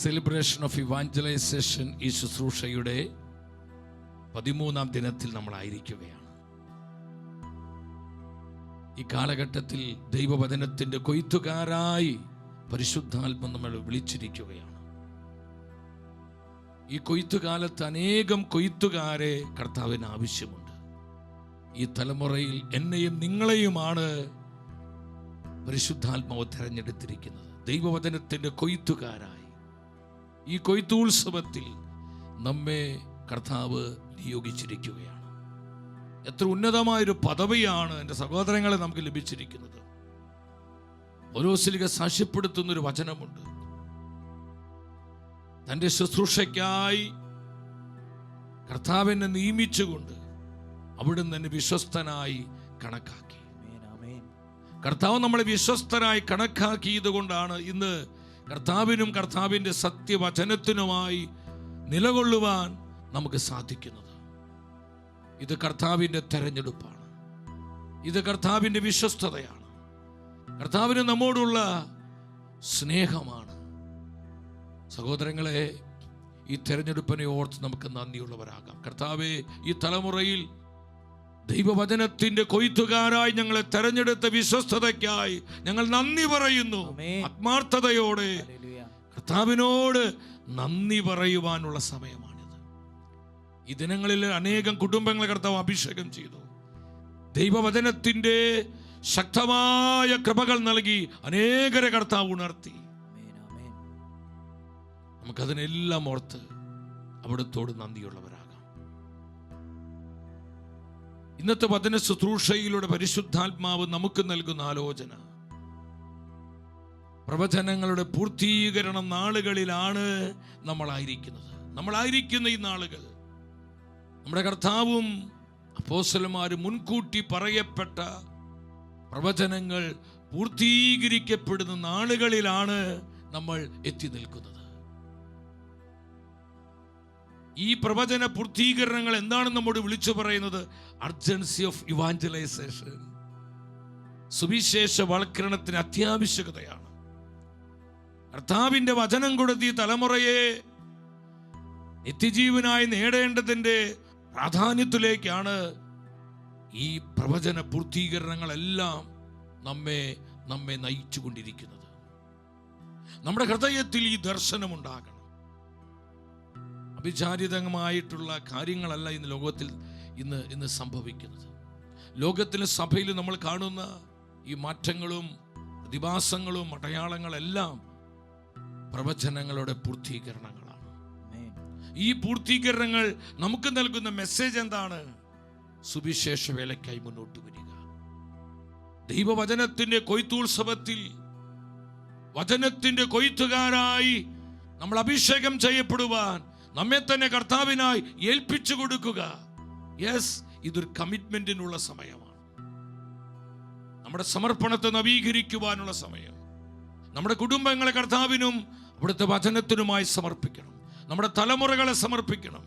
Celebration of evangelisation ഈ ശുശ്രൂഷയുടെ 13ാം ദിനത്തിൽ നമ്മളായിരിക്കുകയാണ്. ഈ കാലഘട്ടത്തിൽ ദൈവവചനത്തിൻ്റെ കൊയ്ത്തുകാരായി പരിശുദ്ധാത്മ നമ്മൾ വിളിച്ചിരിക്കുകയാണ്. ഈ കൊയ്ത്തുകാലത്ത് അനേകം കൊയ്ത്തുകാരെ കർത്താവിന് ആവശ്യമുണ്ട്. ഈ തലമുറയിൽ എന്നെയും നിങ്ങളെയുമാണ് പരിശുദ്ധാത്മാവ് തെരഞ്ഞെടുത്തിരിക്കുന്നത് ദൈവവചനത്തിൻ്റെ കൊയ്ത്തുകാരായി. ഈ കൊയ്ത്തുത്സവത്തിൽ നമ്മെ കർത്താവ് നിയോഗിച്ചിരിക്കുകയാണ്. എത്ര ഉന്നതമായൊരു പദവിയാണ് എൻ്റെ സഹോദരങ്ങളെ നമുക്ക് ലഭിച്ചിരിക്കുന്നത്. പൗലോസ്ലീഹ സാക്ഷ്യപ്പെടുത്തുന്നൊരു വചനമുണ്ട്. തൻ്റെ ശുശ്രൂഷയ്ക്കായി കർത്താവിനെ നിയമിച്ചുകൊണ്ട് അവിടുന്ന് തന്നെ വിശ്വസ്തനായി കണക്കാക്കി. കർത്താവ് നമ്മളെ വിശ്വസ്തരായി കണക്കാക്കിയത് കൊണ്ടാണ് ഇന്ന് കർത്താവിനും കർത്താവിൻ്റെ സത്യവചനത്തിനുമായി നിലകൊള്ളുവാൻ നമുക്ക് സാധിക്കുന്നത്. ഇത് കർത്താവിൻ്റെ തെരഞ്ഞെടുപ്പാണ്. ഇത് കർത്താവിൻ്റെ വിശ്വസ്തതയാണ്. കർത്താവിന് നമ്മോടുള്ള സ്നേഹമാണ്. സഹോദരങ്ങളെ, ഈ തെരഞ്ഞെടുപ്പിനെ ഓർത്ത് നമുക്ക് നന്ദിയുള്ളവരാകാം. കർത്താവേ, ഈ തലമുറയിൽ ദൈവവചനത്തിന്റെ കൊയ്ത്തുകാരായി ഞങ്ങളെ തെരഞ്ഞെടുത്ത വിശ്വസ്തതയ്ക്കായി ഞങ്ങൾ നന്ദി പറയുന്നു. ആത്മാർത്ഥതയോടെ കർത്താവിനോട് നന്ദി പറയുവാനുള്ള സമയമാണിത്. ഈ ദിനങ്ങളിൽ അനേകം കുടുംബങ്ങളെ കർത്താവ് അഭിഷേകം ചെയ്തു. ദൈവവചനത്തിന്റെ ശക്തമായ കൃപകൾ നൽകി അനേകരെ കർത്താവ് ഉണർത്തി. നമുക്കതിനെല്ലാം ഓർത്ത് അവിടുത്തോട് നന്ദിയുള്ളവരാകാം. ഇന്നത്തെ വചന ശുശ്രൂഷയിലൂടെ പരിശുദ്ധാത്മാവ് നമുക്ക് നൽകുന്ന ആലോചന, പ്രവചനങ്ങളുടെ പൂർത്തീകരണ നാളുകളിലാണ് നമ്മളായിരിക്കുന്ന ഈ നാളുകൾ. നമ്മുടെ കർത്താവും അപ്പോസ്തലന്മാരും മുൻകൂട്ടി പറയപ്പെട്ട പ്രവചനങ്ങൾ പൂർത്തീകരിക്കപ്പെടുന്ന നാളുകളിലാണ് നമ്മൾ എത്തി നിൽക്കുന്നത്. ഈ പ്രവചന പൂർത്തീകരണങ്ങൾ എന്താണ് നമ്മോട് വിളിച്ചു പറയുന്നത്? അർജൻസി ഓഫ് ഇവാഞ്ചലൈസേഷൻ, സുവിശേഷവൽക്കരണത്തിന് അത്യാവശ്യകതയാണ്. കർത്താവിന്റെ വചനം കൊടുത്ത് ഈ തലമുറയെ നിത്യജീവനായി നേടേണ്ടതിന്റെ പ്രാധാന്യത്തിലേക്കാണ് ഈ പ്രവചന പൂർത്തീകരണങ്ങളെല്ലാം നമ്മെ നയിച്ചുകൊണ്ടിരിക്കുന്നത്. നമ്മുടെ ഹൃദയത്തിൽ ഈ ദർശനമുണ്ടാകണം. അവിചാരിതമായിട്ടുള്ള കാര്യങ്ങളല്ല ഇന്ന് ലോകത്തിൽ ഇന്ന് സംഭവിക്കുന്നത്. ലോകത്തിലെ സഭയിൽ നമ്മൾ കാണുന്ന ഈ മാറ്റങ്ങളും പ്രതിഭാസങ്ങളും അടയാളങ്ങളെല്ലാം പ്രവചനങ്ങളുടെ പൂർത്തീകരണങ്ങളാണ്. ഈ പൂർത്തീകരണങ്ങൾ നമുക്ക് നൽകുന്ന മെസ്സേജ് എന്താണ്? സുവിശേഷ വേലയ്ക്കായി മുന്നോട്ട് വരിക. ദൈവവചനത്തിന്റെ കൊയ്ത്തുത്സവത്തിൽ വചനത്തിന്റെ കൊയ്ത്തുകാരായി നമ്മൾ അഭിഷേകം ചെയ്യപ്പെടുവാൻ നമ്മെ തന്നെ കർത്താവിനായി ഏൽപ്പിച്ചു കൊടുക്കുക. യെസ്, ഇതൊരു കമ്മിറ്റ്മെന്റിനുള്ള സമയമാണ്. നമ്മുടെ സമർപ്പണത്തെ നവീകരിക്കുവാനുള്ള സമയം. നമ്മുടെ കുടുംബങ്ങളെ കർത്താവിനും അവിടുത്തെ വചനത്തിനുമായി സമർപ്പിക്കണം. നമ്മുടെ തലമുറകളെ സമർപ്പിക്കണം.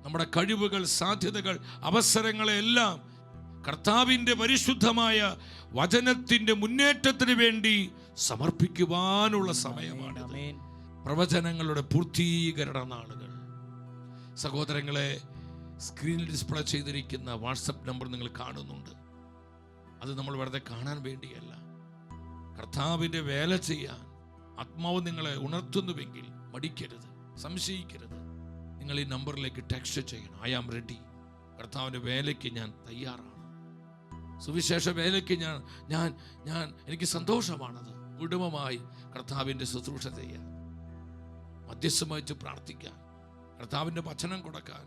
നമ്മുടെ കഴിവുകൾ, സാധ്യതകൾ, അവസരങ്ങളെ എല്ലാം കർത്താവിൻ്റെ പരിശുദ്ധമായ വചനത്തിൻ്റെ മുന്നേറ്റത്തിന് വേണ്ടി സമർപ്പിക്കുവാനുള്ള സമയമാണ് പ്രവചനങ്ങളുടെ പൂർത്തീകരണ നാളുകൾ. സഹോദരങ്ങളെ, സ്ക്രീനിൽ ഡിസ്പ്ലേ ചെയ്തിരിക്കുന്ന വാട്സപ്പ് നമ്പർ നിങ്ങൾ കാണുന്നുണ്ട്. അത് നമ്മൾ വെറുതെ കാണാൻ വേണ്ടിയല്ല, കർത്താവിൻ്റെ വേല ചെയ്യാൻ ആത്മാവ് നിങ്ങളെ ഉണർത്തുന്നുവെങ്കിൽ മടിക്കരുത്, സംശയിക്കരുത്. നിങ്ങൾ ഈ നമ്പറിലേക്ക് ടെക്സ്റ്റ് ചെയ്യണം. I am ready. കർത്താവിൻ്റെ വേലയ്ക്ക് ഞാൻ തയ്യാറാണ്. സുവിശേഷ വേലയ്ക്ക് ഞാൻ എനിക്ക് സന്തോഷമാണത്. കുടുംബമായി കർത്താവിൻ്റെ ശുശ്രൂഷ ചെയ്യാൻ, മധ്യസ്ഥം വഹിച്ച് പ്രാർത്ഥിക്കാൻ, കർത്താവിൻ്റെ വചനം കൊടുക്കാൻ,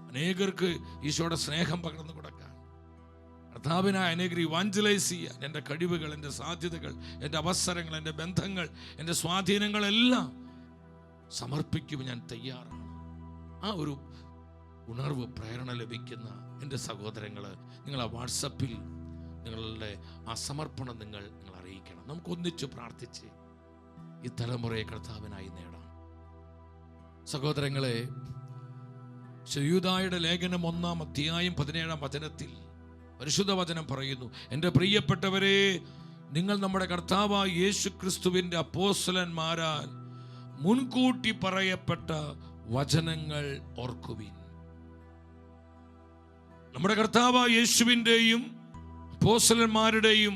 അനേകർക്ക് ഈശോയുടെ സ്നേഹം പകർന്നു കൊടുക്കാൻ, കർത്താവിനായി അനേകർ ഇവാഞ്ചലൈസ് ചെയ്യാൻ എൻ്റെ കഴിവുകൾ, എൻ്റെ സാധ്യതകൾ, എൻ്റെ അവസരങ്ങൾ, എൻ്റെ ബന്ധങ്ങൾ, എൻ്റെ സ്വാധീനങ്ങളെല്ലാം സമർപ്പിക്കുവാൻ ഞാൻ തയ്യാറാണ്. ആ ഒരു ഉണർവ്, പ്രേരണ ലഭിക്കുന്ന എൻ്റെ സഹോദരങ്ങൾ, നിങ്ങൾ ആ വാട്സപ്പിൽ നിങ്ങളുടെ ആ സമർപ്പണം നിങ്ങൾ അറിയിക്കണം. നമുക്ക് ഒന്നിച്ച് പ്രാർത്ഥിച്ച് ഈ തലമുറയെ കർത്താവിനായി നേടാം. സഹോദരങ്ങളെ, യൂദായുടെ ലേഖനം 1-ാം അധ്യായം 17-ാം വചനത്തിൽ പരിശുദ്ധ വചനം പറയുന്നു, എൻ്റെ പ്രിയപ്പെട്ടവരെ, നിങ്ങൾ നമ്മുടെ കർത്താവായ യേശു ക്രിസ്തുവിൻ്റെ അപ്പോസ്തലന്മാരാൽ മുൻകൂട്ടി പറയപ്പെട്ട വചനങ്ങൾ ഓർക്കുവിൻ. നമ്മുടെ കർത്താവായ യേശുവിൻ്റെയും അപ്പോസ്തലന്മാരുടെയും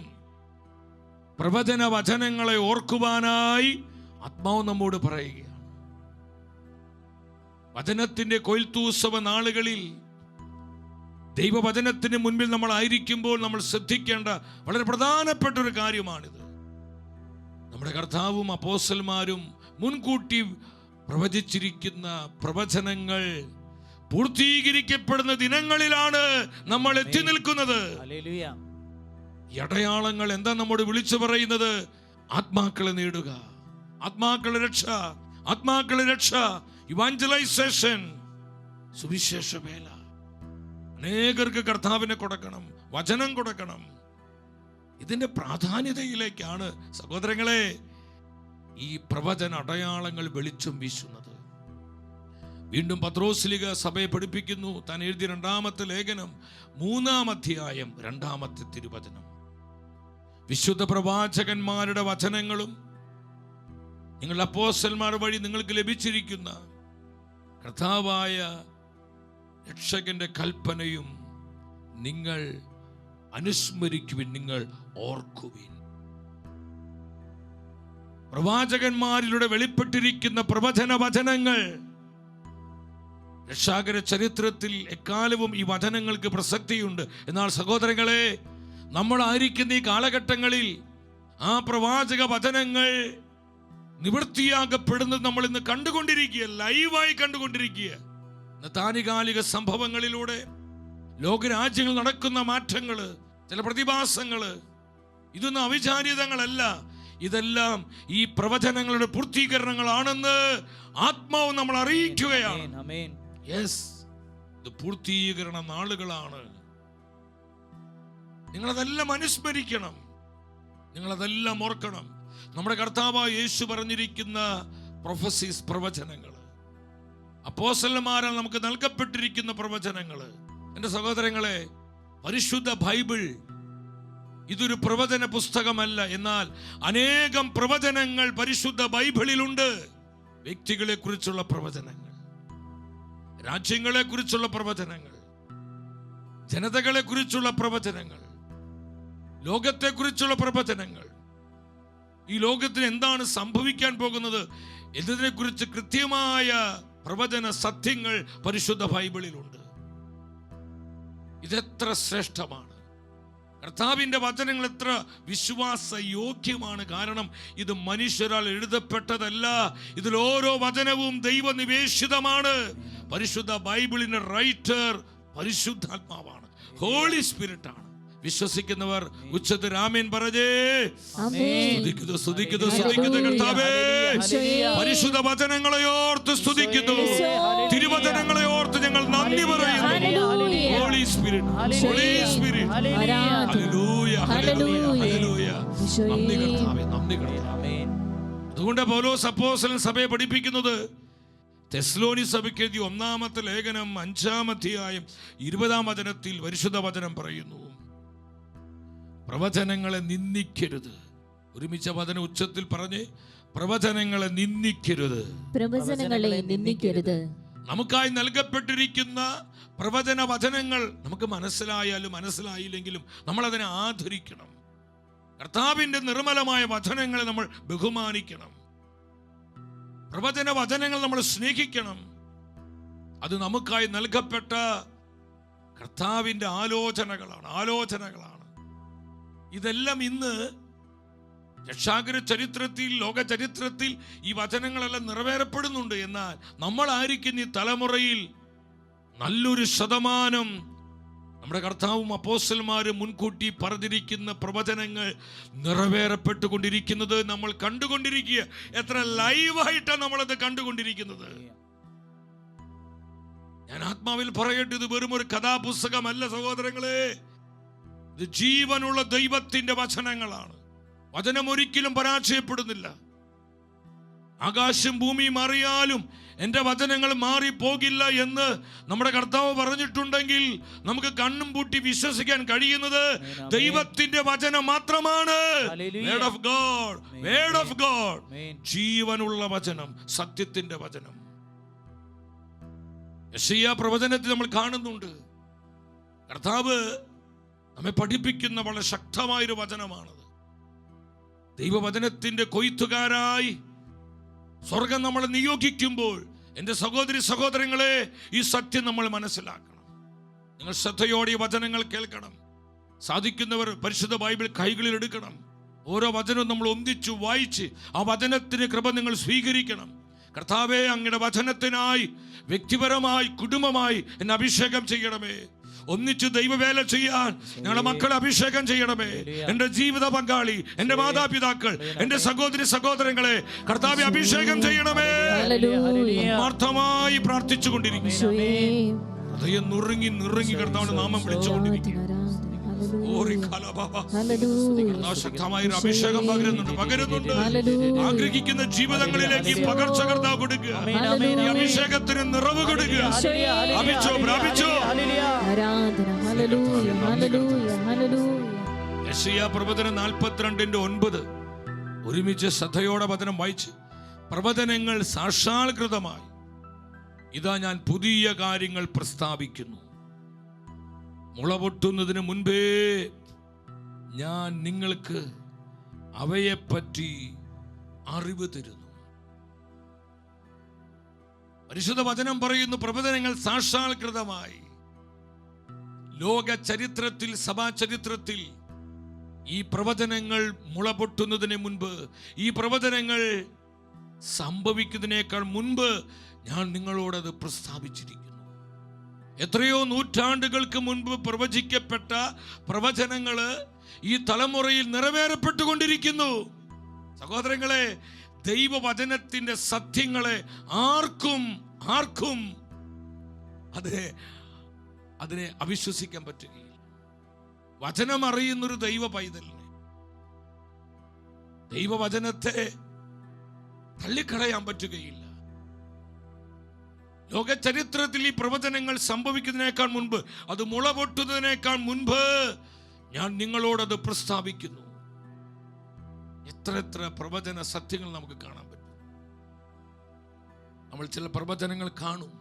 പ്രവചന വചനങ്ങളെ ഓർക്കുവാനായി ആത്മാവ് നമ്മോട് പറയുകയാണ്. വചനത്തിന്റെ കൊയ്ത്തുത്സവ നാളുകളിൽ ദൈവവചനത്തിന് മുൻപിൽ നമ്മൾ ആയിരിക്കുമ്പോൾ നമ്മൾ ശ്രദ്ധിക്കേണ്ട വളരെ പ്രധാനപ്പെട്ട ഒരു കാര്യമാണിത്. നമ്മുടെ കർത്താവും അപ്പോസ്തലന്മാരും മുൻകൂട്ടി പ്രവചിച്ചിരിക്കുന്ന പ്രവചനങ്ങൾ പൂർത്തീകരിക്കപ്പെടുന്ന ദിനങ്ങളിലാണ് നമ്മൾ എത്തി നിൽക്കുന്നത്. ഈ അടയാളങ്ങൾ എന്താ നമ്മോട് വിളിച്ചു പറയുന്നത്? ആത്മാക്കളെ നേടുക, ആത്മാക്കളെ രക്ഷ, ആത്മാക്കളെ രക്ഷ, ഇവാഞ്ചലൈസേഷൻ, സുവിശേഷ വേല. അനേകർക്ക് കർത്താവിനെ കൊടുക്കണം, വചനം കൊടുക്കണം. ഇതിന്റെ പ്രാധാന്യതയിലേക്കാണ് സഹോദരങ്ങളെ ഈ പ്രവചന അടയാളങ്ങൾ വെളിച്ചം വീശുന്നത്. വീണ്ടും പത്രോസ്ലിഹ സഭയെ പഠിപ്പിക്കുന്നു. താൻ എഴുതിയ 2-ാമത്തെ ലേഖനം 3-ാം അധ്യായം 2-ാമത്തെ തിരുവചനം. വിശുദ്ധ പ്രവാചകന്മാരുടെ വചനങ്ങളും നിങ്ങളുടെ അപ്പോസ്തലന്മാർ വഴി നിങ്ങൾക്ക് ലഭിച്ചിരിക്കുന്ന കർത്താവായ രക്ഷകന്റെ കൽപ്പനയും നിങ്ങൾ അനുസ്മരിക്കുവിൻ, നിങ്ങൾ ഓർക്കുവിൻ. പ്രവാചകന്മാരിലൂടെ വെളിപ്പെട്ടിരിക്കുന്ന പ്രവചന വചനങ്ങൾ രക്ഷാകര ചരിത്രത്തിൽ എക്കാലവും ഈ വചനങ്ങൾക്ക് പ്രസക്തിയുണ്ട്. എന്നാൽ സഹോദരങ്ങളെ, നമ്മളായിരിക്കുന്ന ഈ കാലഘട്ടങ്ങളിൽ ആ പ്രവാചക വചനങ്ങൾ നിവൃത്തിയാക്കപ്പെടുന്നത് നമ്മൾ ഇന്ന് കണ്ടുകൊണ്ടിരിക്കുക, ലൈവായി കണ്ടുകൊണ്ടിരിക്കുക. താനികാലിക സംഭവങ്ങളിലൂടെ ലോകരാജ്യങ്ങൾ നടക്കുന്ന മാറ്റങ്ങള്, ചില പ്രതിഭാസങ്ങള്, ഇതൊന്നും അവിചാരിതങ്ങളല്ല. ഇതെല്ലാം ഈ പ്രവചനങ്ങളുടെ പൂർത്തീകരണങ്ങളാണെന്ന് ആത്മാവ് നമ്മൾ അറിയിക്കുകയാണ്. യെസ്, ഇത് പൂർത്തീകരണ നാളുകളാണ്. നിങ്ങളതെല്ലാം അനുസ്മരിക്കണം, നിങ്ങളതെല്ലാം ഓർക്കണം. നമ്മുടെ കർത്താവായ യേശു പറഞ്ഞിരിക്കുന്ന പ്രൊഫസീസ്, പ്രവചനങ്ങൾ, അപ്പോസ്തലന്മാരാൽ നമുക്ക് നൽകപ്പെട്ടിരിക്കുന്ന പ്രവചനങ്ങൾ. എൻ്റെ സഹോദരങ്ങളെ, പരിശുദ്ധ ബൈബിൾ ഇതൊരു പ്രവചന പുസ്തകമല്ല. എന്നാൽ അനേകം പ്രവചനങ്ങൾ പരിശുദ്ധ ബൈബിളിലുണ്ട്. വ്യക്തികളെ കുറിച്ചുള്ള പ്രവചനങ്ങൾ, രാജ്യങ്ങളെ കുറിച്ചുള്ള പ്രവചനങ്ങൾ, ജനതകളെ കുറിച്ചുള്ള പ്രവചനങ്ങൾ, ലോകത്തെ കുറിച്ചുള്ള പ്രവചനങ്ങൾ, ഈ ലോകത്തിന് എന്താണ് സംഭവിക്കാൻ പോകുന്നത് എന്നതിനെ കുറിച്ച് കൃത്യമായ പ്രവചന സത്യങ്ങൾ പരിശുദ്ധ ബൈബിളിലുണ്ട്. ഇതെത്ര ശ്രേഷ്ഠമാണ്! കർത്താവിന്റെ വചനങ്ങൾ എത്ര വിശ്വാസ യോഗ്യമാണ്! കാരണം ഇത് മനുഷ്യരാൽ എഴുതപ്പെട്ടതല്ല. ഇതിൽ ഓരോ വചനവും ദൈവനിവേശിതമാണ്. പരിശുദ്ധ ബൈബിളിന്റെ റൈറ്റർ പരിശുദ്ധാത്മാവാണ്, ഹോളി സ്പിരിറ്റ് ആണ്. വിശ്വസിക്കുന്നവർ ഉച്ചത്തിൽ ആമേൻ പറഞ്ഞേ. സ്തുതിക്കുന്നു, സ്തുതിക്കുന്നു, സ്തുതിക്കുന്നു കർത്താവേ. പരിശുദ്ധ വചനങ്ങളെ ഓർത്ത് സ്തുതിക്കുന്നു, തിരുവചനങ്ങളെ ഓർത്ത് ഞങ്ങൾ നന്ദി പറയുന്നു. Holy Spirit, Holy Spirit. Hallelujah, hallelujah, hallelujah. നന്ദി കർത്താവേ, നന്ദി കർത്താവേ. അതുകൊണ്ട് പൗലോസ് അപ്പോസ്തലൻ സഭയെ പഠിപ്പിക്കുന്നത് തെസ്സലോനി സഭയ്ക്ക് എഴുതിയ 1-ാമത്തെ ലേഖനം 5-ാം അധ്യായം 20-ാം വചനത്തിൽ പരിശുദ്ധ വചനം പറയുന്നു, പ്രവചനങ്ങളെ നിന്ദിക്കരുത്. ഒരുമിച്ച വചന ഉച്ചത്തിൽ പറഞ്ഞ്, പ്രവചനങ്ങളെ നിന്ദിക്കരുത്, പ്രവചനങ്ങളെ നിന്ദിക്കരുത്. നമുക്കായി നൽകപ്പെട്ടിരിക്കുന്ന പ്രവചന വചനങ്ങൾ നമുക്ക് മനസ്സിലായാലും മനസ്സിലായില്ലെങ്കിലും നമ്മൾ അതിനെ ആദരിക്കണം. കർത്താവിന്റെ നിർമ്മലമായ വചനങ്ങളെ നമ്മൾ ബഹുമാനിക്കണം. പ്രവചന വചനങ്ങൾ നമ്മൾ സ്നേഹിക്കണം. അത് നമുക്കായി നൽകപ്പെട്ട കർത്താവിന്റെ ആലോചനകളാണ്. ഇതെല്ലാം ഇന്ന് രക്ഷാകര ചരിത്രത്തിൽ, ലോക ചരിത്രത്തിൽ ഈ വചനങ്ങളെല്ലാം നിറവേറപ്പെടുന്നുണ്ട്. എന്നാൽ നമ്മളായിരിക്കുന്ന ഈ തലമുറയിൽ നല്ലൊരു ശതമാനം നമ്മുടെ കർത്താവും അപ്പോസ്തലന്മാരും മുൻകൂട്ടി പറഞ്ഞിരിക്കുന്ന പ്രവചനങ്ങൾ നിറവേറപ്പെട്ടുകൊണ്ടിരിക്കുന്നത് നമ്മൾ കണ്ടുകൊണ്ടിരിക്കുക. എത്ര ലൈവായിട്ടാണ് നമ്മളത് കണ്ടുകൊണ്ടിരിക്കുന്നത്. ഞാൻ ആത്മാവിൽ പറയട്ടെ, ഇത് വെറും ഒരു കഥാപുസ്തകമല്ല സഹോദരങ്ങളെ. ഇത് ജീവനുള്ള ദൈവത്തിന്റെ വചനങ്ങളാണ്. വചനം ഒരിക്കലും പരാജയപ്പെടുന്നില്ല. ആകാശം ഭൂമിയും മാറിയാലും എൻ്റെ വചനങ്ങൾ മാറിപ്പോകില്ല എന്ന് നമ്മുടെ കർത്താവ് പറഞ്ഞിട്ടുണ്ടെങ്കിൽ നമുക്ക് കണ്ണും പൂട്ടി വിശ്വസിക്കാൻ കഴിയുന്നത് ദൈവത്തിന്റെ വചനം മാത്രമാണ്. Word of God, word of God, ജീവനുള്ള വചനം, സത്യത്തിന്റെ വചനം. യെശയ്യാ പ്രവചനത്തിൽ നമ്മൾ കാണുന്നുണ്ട്, കർത്താവ് നമ്മെ പഠിപ്പിക്കുന്ന വളരെ ശക്തമായൊരു വചനമാണത്. ദൈവവചനത്തിന്റെ കൊയ്ത്തുകാരായി സ്വർഗം നമ്മളെ നിയോഗിക്കുമ്പോൾ എൻ്റെ സഹോദരി സഹോദരങ്ങളെ, ഈ സത്യം നമ്മൾ മനസ്സിലാക്കണം. നിങ്ങൾ ശ്രദ്ധയോടെ ഈ വചനങ്ങൾ കേൾക്കണം. സാധിക്കുന്നവർ പരിശുദ്ധ ബൈബിൾ കൈകളിൽ എടുക്കണം. ഓരോ വചനവും നമ്മൾ ഒന്നിച്ചു വായിച്ച് ആ വചനത്തിന് കൃപ നിങ്ങൾ സ്വീകരിക്കണം. കർത്താവേ, അങ്ങയുടെ വചനത്തിനായി വ്യക്തിപരമായി കുടുംബമായി എന്നെ അഭിഷേകം ചെയ്യണമേ. ഒന്നിച്ച് ദൈവവേല ചെയ്യാൻ ഞങ്ങളുടെ മക്കളെ അഭിഷേകം ചെയ്യണമേ. എൻ്റെ ജീവിത പങ്കാളി, എൻ്റെ മാതാപിതാക്കൾ, എൻ്റെ സഹോദരി സഹോദരങ്ങളെ കർത്താവെ അഭിഷേകം ചെയ്യണമേ. ആത്മാർത്ഥമായി പ്രാർത്ഥിച്ചുകൊണ്ടിരിക്കും. ഹൃദയം നുറുങ്ങി നുറുങ്ങി കർത്താവിന്റെ നാമം വിളിച്ചുകൊണ്ടിരിക്കും. ശക്തമായ അഭിഷേകം പകരുന്നുണ്ട്. ആഗ്രഹിക്കുന്ന ജീവിതങ്ങളിലേക്ക് പകർച്ച കർത്താവ് കൊടുക്കുക. ഈ അഭിഷേകത്തിന് നിറവ് കൊടുക്കുക. പ്രാപിച്ചോ, പ്രാപിച്ചോ. യെശയ്യാ പ്രവചനം 42:9 ഒരുമിച്ച് ശ്രദ്ധയോടെ വചനം വായിച്ച്, പ്രവചനങ്ങൾ സാക്ഷാത്കൃതമായി ഇതാ ഞാൻ പുതിയ കാര്യങ്ങൾ പ്രസ്താവിക്കുന്നു. മുളപൊട്ടുന്നതിന് മുൻപേ ഞാൻ നിങ്ങൾക്ക് അവയെപ്പറ്റി അറിവ് തരുന്നു. പരിശുദ്ധ വചനം പറയുന്നു, പ്രവചനങ്ങൾ സാക്ഷാത്കൃതമായി. ലോക ചരിത്രത്തിൽ, സഭാ ചരിത്രത്തിൽ ഈ പ്രവചനങ്ങൾ മുളപൊട്ടുന്നതിന് മുൻപ്, ഈ പ്രവചനങ്ങൾ സംഭവിക്കുന്നതിനേക്കാൾ മുൻപ് ഞാൻ നിങ്ങളോടത് പ്രസ്താവിച്ചിരിക്കുന്നു. എത്രയോ നൂറ്റാണ്ടുകൾക്ക് മുൻപ് പ്രവചിക്കപ്പെട്ട പ്രവചനങ്ങള് ഈ തലമുറയിൽ നിറവേറപ്പെട്ടുകൊണ്ടിരിക്കുന്നു. സഹോദരങ്ങളെ, ദൈവവചനത്തിന്റെ സത്യങ്ങളെ ആർക്കും അതിനെ അവിശ്വസിക്കാൻ പറ്റുകയില്ല. വചനം അറിയുന്നൊരു ദൈവ പൈതലിനെ, ദൈവവചനത്തെ തള്ളിക്കളയാൻ പറ്റുകയില്ല. ലോക ചരിത്രത്തിൽ ഈ പ്രവചനങ്ങൾ സംഭവിക്കുന്നതിനേക്കാൾ മുൻപ്, അത് മുളപൊട്ടുന്നതിനേക്കാൾ മുൻപ് ഞാൻ നിങ്ങളോടത് പ്രസ്താവിക്കുന്നു. എത്ര പ്രവചന സത്യങ്ങൾ നമുക്ക് കാണാൻ പറ്റും. നമ്മൾ ചില പ്രവചനങ്ങൾ കാണും,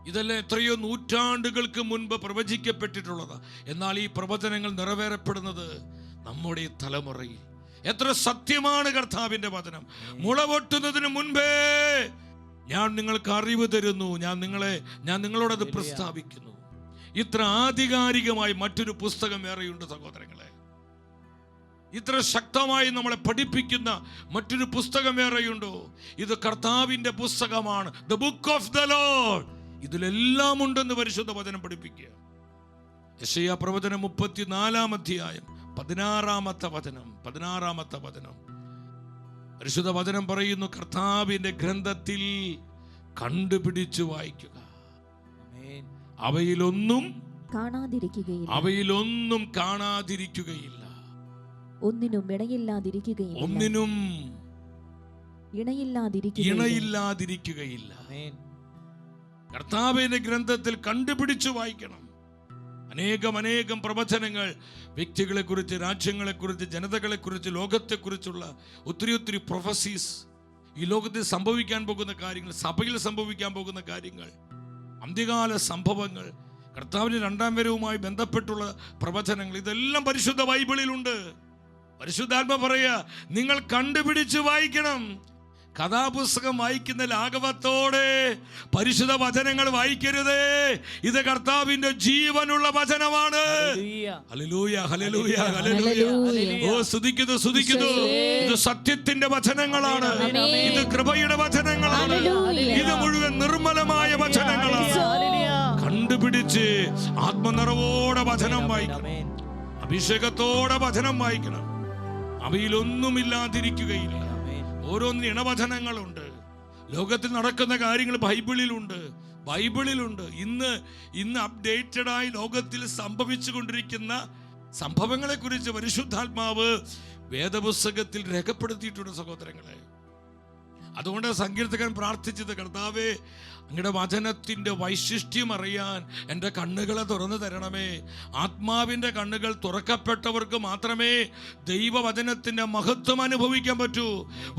ഇതെല്ലാം എത്രയോ നൂറ്റാണ്ടുകൾക്ക് മുൻപ് പ്രവചിക്കപ്പെട്ടിട്ടുള്ളതാ. എന്നാൽ ഈ പ്രവചനങ്ങൾ നിറവേറപ്പെടുന്നത് നമ്മുടെ തലമുറയിൽ. എത്ര സത്യമാണ് കർത്താവിന്റെ വചനം. മുളപൊട്ടുന്നതിന് മുൻപേ ഞാൻ നിങ്ങൾക്ക് അറിവ് തരുന്നു, ഞാൻ നിങ്ങളോടത് പ്രസ്താവിക്കുന്നു. ഇത്ര ആധികാരികമായി മറ്റൊരു പുസ്തകം വേറെയുണ്ട് സഹോദരങ്ങളെ. ഇത്ര ശക്തമായി നമ്മളെ പഠിപ്പിക്കുന്ന മറ്റൊരു പുസ്തകം വേറെയുണ്ടോ? ഇത് കർത്താവിന്റെ പുസ്തകമാണ്, the book of the Lord. ഇതിലെല്ലാം ഉണ്ടെന്ന് പരിശുദ്ധ വചനം പഠിപ്പിക്കുക. യെശയ്യാ പ്രവചനം 34-ാം അധ്യായം 16-ാമത്തെ വചനം. പരിശുദ്ധ വചനം പറയുന്നു, കർത്താവിന്റെ ഗ്രന്ഥത്തിൽ കണ്ടുപിടിച്ചു വായിക്കുക. അവയിലൊന്നും കാണാതിരിക്കുകയില്ല. ഒന്നിനും ഇണയില്ലാതിരിക്കുകയില്ല. കർത്താവിന്റെ ഗ്രന്ഥത്തിൽ കണ്ടുപിടിച്ചു വായിക്കണം. അനേകം പ്രവചനങ്ങൾ വ്യക്തികളെ കുറിച്ച്, രാജ്യങ്ങളെ കുറിച്ച്, ജനതകളെ കുറിച്ച്, ലോകത്തെക്കുറിച്ചുള്ള ഒത്തിരി പ്രൊഫസീസ്, ഈ ലോകത്തിൽ സംഭവിക്കാൻ പോകുന്ന കാര്യങ്ങൾ, സഭയിൽ സംഭവിക്കാൻ പോകുന്ന കാര്യങ്ങൾ, അന്ത്യകാല സംഭവങ്ങൾ, കർത്താവിന്റെ 2ാം വരവുമായി ബന്ധപ്പെട്ടുള്ള പ്രവചനങ്ങൾ, ഇതെല്ലാം പരിശുദ്ധ ബൈബിളിലുണ്ട്. പരിശുദ്ധാത്മ പറയാ, നിങ്ങൾ കണ്ടുപിടിച്ച് വായിക്കണം. കഥാപുസ്തകം വായിക്കുന്ന ലാഘവത്തോടെ പരിശുദ്ധ വചനങ്ങൾ വായിക്കരുതേ. ഇത് കർത്താവിന്റെ ജീവനുള്ള വചനമാണ്. Hallelujah, hallelujah, hallelujah. ഓ, സ്തുതിക്കുന്നു. ഇത് സത്യത്തിന്റെ വചനങ്ങളാണ്. ഇത് കൃപയുടെ വചനങ്ങളാണ്. ഇത് മുഴുവൻ നിർമ്മലമായ വചനങ്ങളാണ്. കണ്ടുപിടിച്ച് ആത്മനിറവോടെ വചനം വായിക്കണം. അഭിഷേകത്തോടെ വചനം വായിക്കണം. അവയിലൊന്നുമില്ലാതിരിക്കുകയില്ല. ഓരോന്നിനും ഇണവചനങ്ങളുണ്ട്. ലോകത്തിൽ നടക്കുന്ന കാര്യങ്ങൾ ബൈബിളിലുണ്ട്. ഇന്ന് അപ്ഡേറ്റഡായി ലോകത്തിൽ സംഭവിച്ചു കൊണ്ടിരിക്കുന്ന സംഭവങ്ങളെ കുറിച്ച് പരിശുദ്ധാത്മാവ് വേദപുസ്തകത്തിൽ രേഖപ്പെടുത്തിയിട്ടുണ്ട് സഹോദരങ്ങളെ. അതുകൊണ്ട് സങ്കീർത്തകൻ പ്രാർത്ഥിച്ചത്, കർത്താവേ അങ്ങയുടെ വചനത്തിൻ്റെ വൈശിഷ്ട്യം അറിയാൻ എൻ്റെ കണ്ണുകളെ തുറന്നു തരണമേ. ആത്മാവിൻ്റെ കണ്ണുകൾ തുറക്കപ്പെട്ടവർക്ക് മാത്രമേ ദൈവവചനത്തിൻ്റെ മഹത്വം അനുഭവിക്കാൻ പറ്റൂ,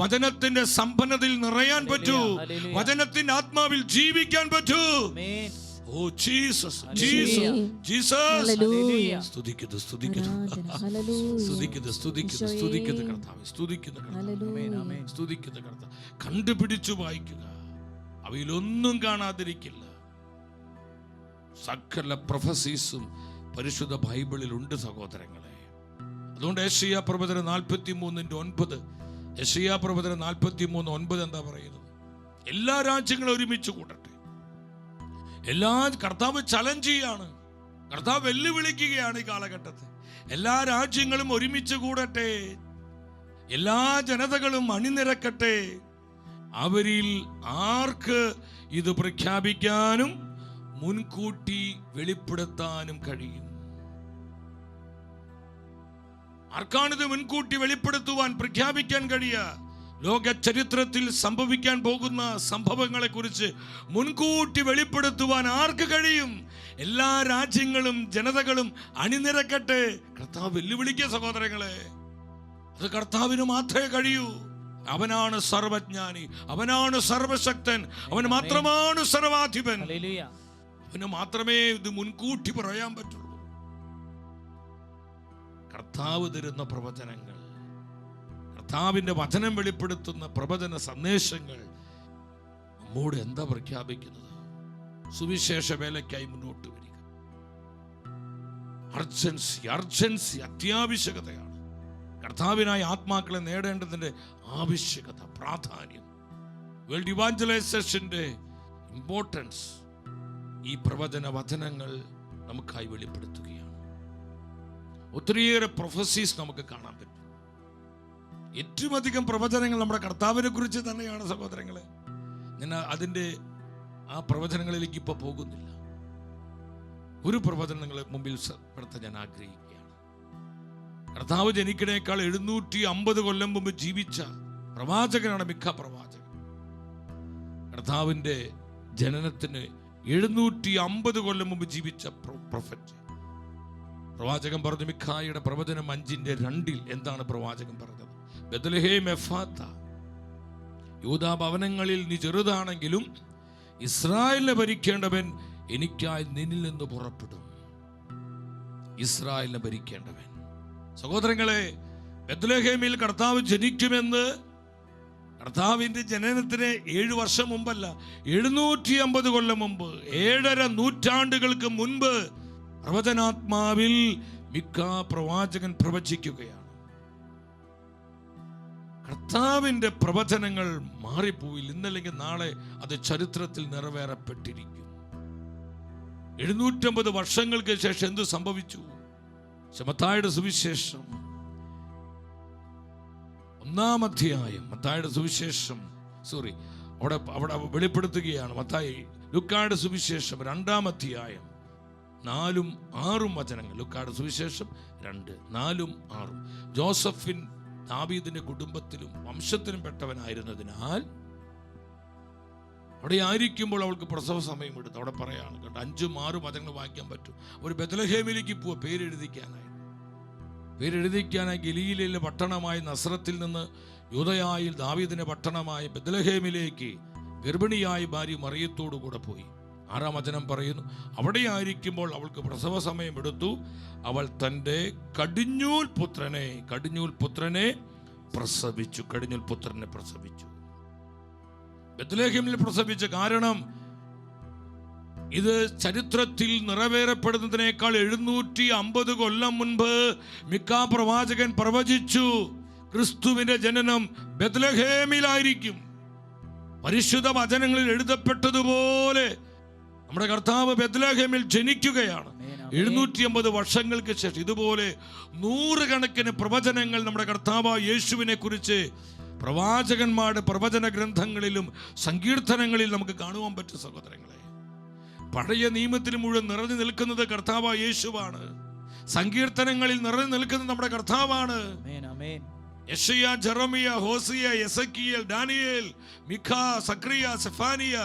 വചനത്തിൻ്റെ സമ്പന്നതയിൽ നിറയാൻ പറ്റൂ, വചനത്തിൻ്റെ ആത്മാവിൽ ജീവിക്കാൻ പറ്റൂ. Oh Jesus, Jesus, Jesus. സ്തുതിക്കുന്നു, സ്തുതിക്കുന്നു, സ്തുതിക്കുന്നു, സ്തുതിക്കുന്നു, സ്തുതിക്കുന്നു കർത്താവേ, സ്തുതിക്കുന്നു കർത്താവേ, സ്തുതിക്കുന്നു കർത്താവേ. കണ്ടുപിടിച്ചു വായിക്കുക, അവയിലൊന്നും കാണാതിരിക്കില്ല. സകല പ്രൊഫസീസും പരിശുദ്ധ ബൈബിളിൽ ഉണ്ട് സഹോദരങ്ങളെ. അതുകൊണ്ട് യെശയ്യാ പ്രവചനം 43:9, യെശയ്യാ പ്രവചനം 43:9 എന്താ പറയുന്നത്? എല്ലാ രാജ്യങ്ങളും ഒരുമിച്ച് കൂടട്ടെ. കർത്താവ് ചലഞ്ച് ചെയ്യാണ്, കർത്താവ് വെല്ലുവിളിക്കുകയാണ് ഈ കാലഘട്ടത്തിൽ. എല്ലാ രാജ്യങ്ങളും ഒരുമിച്ച് കൂടട്ടെ, എല്ലാ ജനതകളും അണിനിരക്കട്ടെ. അവരിൽ ആർക്ക് ഇത് പ്രഖ്യാപിക്കാനും മുൻകൂട്ടി വെളിപ്പെടുത്താനും കഴിയും? ആർക്കാണിത് മുൻകൂട്ടി വെളിപ്പെടുത്തുവാൻ, പ്രഖ്യാപിക്കാൻ കഴിയുക? ലോക ചരിത്രത്തിൽ സംഭവിക്കാൻ പോകുന്ന സംഭവങ്ങളെ കുറിച്ച് മുൻകൂട്ടി വെളിപ്പെടുത്തുവാൻ ആർക്ക് കഴിയും? എല്ലാ രാജ്യങ്ങളും ജനതകളും അണിനിരക്കട്ടെ. കർത്താവ് വെല്ലുവിളിക്കുക സഹോദരങ്ങളെ. അത് കർത്താവിന് മാത്രമേ കഴിയൂ. അവനാണ് സർവജ്ഞാനി, അവനാണ് സർവശക്തൻ, അവൻ മാത്രമാണ് സർവാധിപൻ. അവന് മാത്രമേ ഇത് മുൻകൂട്ടി പറയാൻ പറ്റുള്ളൂ. കർത്താവ് തരുന്ന പ്രവചനങ്ങൾ, കർത്താവിന്റെ വചനം വെളിപ്പെടുത്തുന്ന പ്രവചന സന്ദേശങ്ങൾ നമ്മോട് എന്താ പ്രഖ്യാപിക്കുന്നത്? സുവിശേഷ വേലയ്ക്കായി മുന്നോട്ട് വരിക. അർജൻസി അത്യാവശ്യകതയാണ്. കർത്താവിനായി ആത്മാക്കളെ നേടേണ്ടതിന്റെ ആവശ്യകത, പ്രാധാന്യം, വേൾഡ് ഇവാഞ്ചലൈസേഷന്റെ ഇമ്പോർട്ടൻസ് ഈ പ്രവചന വചനങ്ങൾ നമുക്കായി വെളിപ്പെടുത്തുകയാണ്. ഒത്തിരിയേറെ പ്രൊഫസീസ് നമുക്ക് കാണാൻ പറ്റും. ഏറ്റവും അധികം പ്രവചനങ്ങൾ നമ്മുടെ കർത്താവിനെ കുറിച്ച് തന്നെയാണ് സഹോദരങ്ങളെ. ഞാൻ അതിൻ്റെ ആ പ്രവചനങ്ങളിലേക്ക് ഇപ്പോൾ പോകുന്നില്ല. ഒരു പ്രവചനം നിങ്ങളെ മുമ്പിൽ പെടുത്താൻ ഞാൻ ആഗ്രഹിക്കുകയാണ്. കർത്താവ് ജനിക്കണേക്കാൾ 750 കൊല്ലം മുമ്പ് ജീവിച്ച പ്രവാചകനാണ് മിക്ക പ്രവാചകൻ. കർത്താവിൻ്റെ ജനനത്തിന് 750 കൊല്ലം മുമ്പ് ജീവിച്ച പ്രൊഫറ്റ്. പ്രവാചകൻ പറഞ്ഞു, മിഖായുടെ പ്രവചനം 5:2 എന്താണ് പ്രവാചകൻ പറഞ്ഞത്? ബെത്ലഹേം എഫ്ഫാത്ത, യൂദാ ഭവനങ്ങളിൽ നീ ചെറുതാണെങ്കിലും ഇസ്രായേലിനെ ഭരിക്കേണ്ടവൻ എനിക്കായി നിന്നിൽ നിന്ന് പുറപ്പെടും. ഇസ്രായേലിനെ ഭരിക്കേണ്ടവൻ. സഹോദരങ്ങളെ, ബെത്ലഹേമിൽ കർത്താവ് ജനിക്കുമെന്ന് കർത്താവിന്റെ ജനനത്തിന് 7 വർഷം മുമ്പല്ല, 750 കൊല്ലം മുമ്പ്, 7.5 നൂറ്റാണ്ടുകൾക്ക് മുൻപ് പ്രവചനാത്മാവിൽ മിക്ക പ്രവാചകൻ പ്രവചിക്കുകയാണ്. കർത്താവിന്റെ പ്രവചനങ്ങൾ മാറിപ്പോയില്ല. ഇന്നല്ലെങ്കിൽ നാളെ അത് ചരിത്രത്തിൽ നിറവേറപ്പെട്ടിരിക്കും. 750 വർഷങ്ങൾക്ക് ശേഷം എന്ത് സംഭവിച്ചു? മത്തായിയുടെ സുവിശേഷം 1-ാം അധ്യായം, മത്തായിയുടെ സുവിശേഷം അവിടെ വെളിപ്പെടുത്തുകയാണ്. ലുക്കായുടെ സുവിശേഷം 2-ാം അധ്യായം 4-6 വചനങ്ങൾ. ലുക്കായുടെ സുവിശേഷം 2, 4, 6. ജോസഫിൻ ദാവീദിന്റെ കുടുംബത്തിലും വംശത്തിലും പെട്ടവനായിരുന്നതിനാൽ അവിടെ ആയിരിക്കുമ്പോൾ അവൾക്ക് പ്രസവ സമയം എടുത്തു. അവിടെ പറയാണ് കേട്ടോ, 5-6 വചനങ്ങൾ വായിക്കാൻ പറ്റും. ഒരു ബെത്ലഹേമിലേക്ക് പോവുക പേരെഴുതിക്കാനായി ഗലീലയിലെ പട്ടണമായ നസ്രത്തിൽ നിന്ന് യൂദയായിൽ ദാവീദിന്റെ പട്ടണമായ ബെത്ലഹേമിലേക്ക് ഗർഭിണിയായ ഭാര്യ മറിയത്തോടു കൂടെ പോയി. 6-ാം വചനം പറയുന്നു, അവിടെ ആയിരിക്കുമ്പോൾ അവൾക്ക് പ്രസവ സമയം എടുത്തു. അവൾ തൻ്റെ കടിഞ്ഞൂൽ പുത്രനെ പ്രസവിച്ചു. ബെത്ലഹേമിൽ പ്രസവിച്ച കാരണം ഇത് ചരിത്രത്തിൽ നിറവേറപ്പെടുന്നതിനേക്കാൾ 750 കൊല്ലം മുൻപ് മിക്ക പ്രവാചകൻ പ്രവചിച്ചു, ക്രിസ്തുവിന്റെ ജനനം ബെത്ലഹേമിലായിരിക്കും. പരിശുദ്ധ വചനങ്ങളിൽ എഴുതപ്പെട്ടതുപോലെ നമ്മുടെ കർത്താവ് ബെത്ലഹേമിൽ ജനിക്കുകയാണ്. 750 വർഷങ്ങൾക്ക് ശേഷം ഇതുപോലെ 100 കണക്കിന് പ്രവചനങ്ങൾ നമ്മുടെ കർത്താവ് യേശുവിനെ കുറിച്ച് പ്രവാചകന്മാരുടെ പ്രവചന ഗ്രന്ഥങ്ങളിലും സങ്കീർത്തനങ്ങളിൽ നമുക്ക് കാണുവാൻ പറ്റും. സഹോദരങ്ങളെ, പഴയ നിയമത്തിൽ മുഴുവൻ നിറഞ്ഞു നിൽക്കുന്നത് കർത്താവ് യേശുവാണ്. സങ്കീർത്തനങ്ങളിൽ നിറഞ്ഞു നിൽക്കുന്നത് നമ്മുടെ കർത്താവാണ്. Isaiah, Jeremiah, Hosea, Ezekiel, Daniel, Mikha, സക്രിയ, സെഫാനിയ,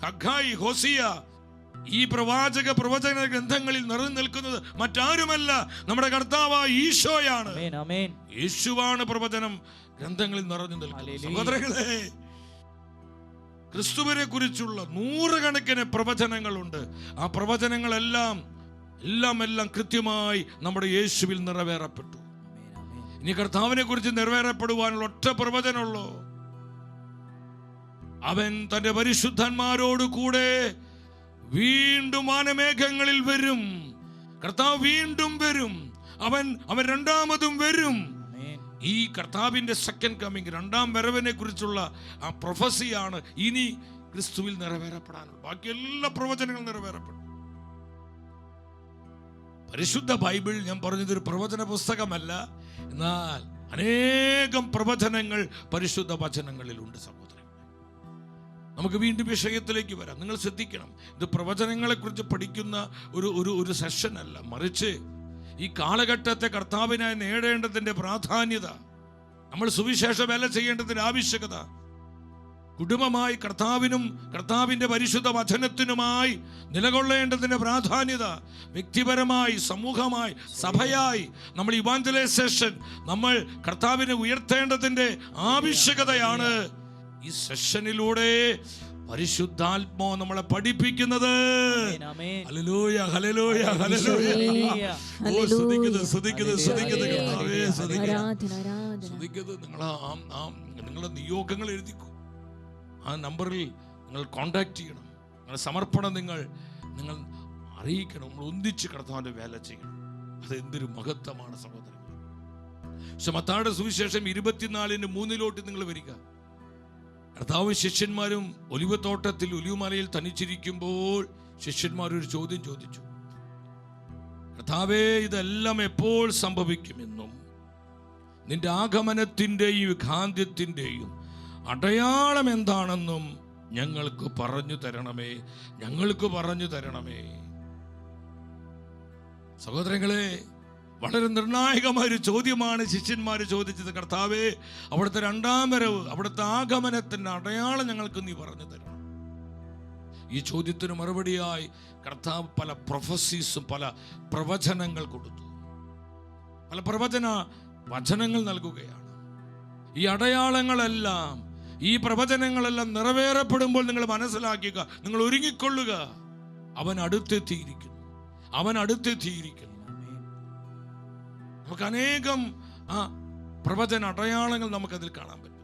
ഹഗ്ഗായി, ഹോസിയ, ഈ പ്രവചന ഗ്രന്ഥങ്ങളിൽ നിറഞ്ഞു നിൽക്കുന്നത് മറ്റാരുമല്ല, നമ്മുടെ കർത്താവായ ഈശോയാണ്. യേശുവാണ് പ്രവചനം ഗ്രന്ഥങ്ങളിൽ നിറഞ്ഞു നിൽക്കുന്നത്. സഹോദരങ്ങളെ, ക്രിസ്തുവിനെ കുറിച്ചുള്ള നൂറുകണക്കിന് പ്രവചനങ്ങളുണ്ട്. ആ പ്രവചനങ്ങളെല്ലാം എല്ലാം കൃത്യമായി നമ്മുടെ യേശുവിൽ നിറവേറപ്പെട്ടു. ഇനി കർത്താവിനെ കുറിച്ച് നിറവേറപ്പെടുവാനുള്ള ഒറ്റ പ്രവചനമുള്ളൂ. അവൻ തന്റെ പരിശുദ്ധന്മാരോട് കൂടെ വീണ്ടും വാനമേഘങ്ങളിൽ വരും. കർത്താവ് വീണ്ടും വരും. അവൻ രണ്ടാമതും വരും. ഈ കർത്താവിന്റെ സെക്കൻഡ് കമ്മിങ്, രണ്ടാം വരവിനെ കുറിച്ചുള്ള ആ പ്രൊഫസിയാണ് ഇനി ക്രിസ്തുവിൽ നിറവേറപ്പെടാനുള്ളത്. ബാക്കി എല്ലാ പ്രവചനങ്ങളും നിറവേറപ്പെട്ടു. പരിശുദ്ധ ബൈബിൾ, ഞാൻ പറഞ്ഞതൊരു പ്രവചന പുസ്തകമല്ല, എന്നാൽ അനേകം പ്രവചനങ്ങൾ പരിശുദ്ധ വചനങ്ങളിലുണ്ട്. സഹോദരൻ, നമുക്ക് വീണ്ടും വിഷയത്തിലേക്ക് വരാം. നിങ്ങൾ ശ്രദ്ധിക്കണം, ഇത് പ്രവചനങ്ങളെ കുറിച്ച് പഠിക്കുന്ന ഒരു സെഷൻ അല്ല, മറിച്ച് ഈ കാലഘട്ടത്തെ കർത്താവിനായി നേടേണ്ടതിന്റെ പ്രാധാന്യത, നമ്മൾ സുവിശേഷ വേല ചെയ്യേണ്ടതിന്റെ ആവശ്യകത, കുടുംബമായി കർത്താവിനും കർത്താവിന്റെ പരിശുദ്ധ വചനത്തിനുമായി നിലകൊള്ളേണ്ടതിന്റെ പ്രാധാന്യത, വ്യക്തിപരമായി, സമൂഹമായി, സഭയായി നമ്മൾ ഇവാഞ്ചലൈസേഷൻ, നമ്മൾ കർത്താവിനെ ഉയർത്തേണ്ടതിന്റെ ആവശ്യകതയാണ് ഈ സെഷനിലൂടെ പരിശുദ്ധാത്മാവ് നമ്മളെ പഠിപ്പിക്കുന്നത്. Hallelujah, hallelujah, hallelujah. നിങ്ങളുടെ നിയോഗങ്ങൾ എഴുതിക്കൂ. ആ നമ്പറിൽ നിങ്ങൾ കോണ്ടാക്ട് ചെയ്യണം. നിങ്ങളുടെ സമർപ്പണം നിങ്ങൾ അറിയിക്കണം. നമ്മൾ ഒന്നിച്ച് കർത്താവിന്റെ വേല ചെയ്യണം. അത് എന്തൊരു മഹത്വമാണ് സഹോദരങ്ങൾ. പക്ഷെ മത്തായിയുടെ സുവിശേഷം 24:3 നിങ്ങൾ വരിക. കർത്താവും ശിഷ്യന്മാരും ഒലിവ് തോട്ടത്തിൽ ഒലിവുമലയിൽ തനിച്ചിരിക്കുമ്പോൾ ശിഷ്യന്മാരൊരു ചോദ്യം ചോദിച്ചു. കർത്താവേ, ഇതെല്ലാം എപ്പോൾ സംഭവിക്കുമെന്നും നിന്റെ ആഗമനത്തിന്റെയും വിഖാന്ത്യത്തിന്റെയും അടയാളം എന്താണെന്നും ഞങ്ങൾക്ക് പറഞ്ഞു തരണമേ. സഹോദരങ്ങളെ, വളരെ നിർണായകമായൊരു ചോദ്യമാണ് ശിഷ്യന്മാർ ചോദിച്ചത്. കർത്താവേ, അവിടുത്തെ രണ്ടാം വരവ്, അവിടുത്തെ ആഗമനത്തിന്റെ അടയാളം ഞങ്ങൾക്ക് നീ പറഞ്ഞു തരണം. ഈ ചോദ്യത്തിന് മറുപടിയായി കർത്താവ് പല പ്രൊഫസീസും പല പ്രവചനങ്ങൾ കൊടുത്തു. പല പ്രവചന വചനങ്ങൾ നൽകുകയാണ്. ഈ അടയാളങ്ങളെല്ലാം, ഈ പ്രവചനങ്ങളെല്ലാം നിറവേറപ്പെടുമ്പോൾ നിങ്ങൾ മനസ്സിലാക്കുക, നിങ്ങൾ ഒരുങ്ങിക്കൊള്ളുക. അവൻ അടുത്തെത്തിയിരിക്കുന്നു. നമുക്ക് അനേകം ആ പ്രവചന അടയാളങ്ങൾ നമുക്കതിൽ കാണാൻ പറ്റും.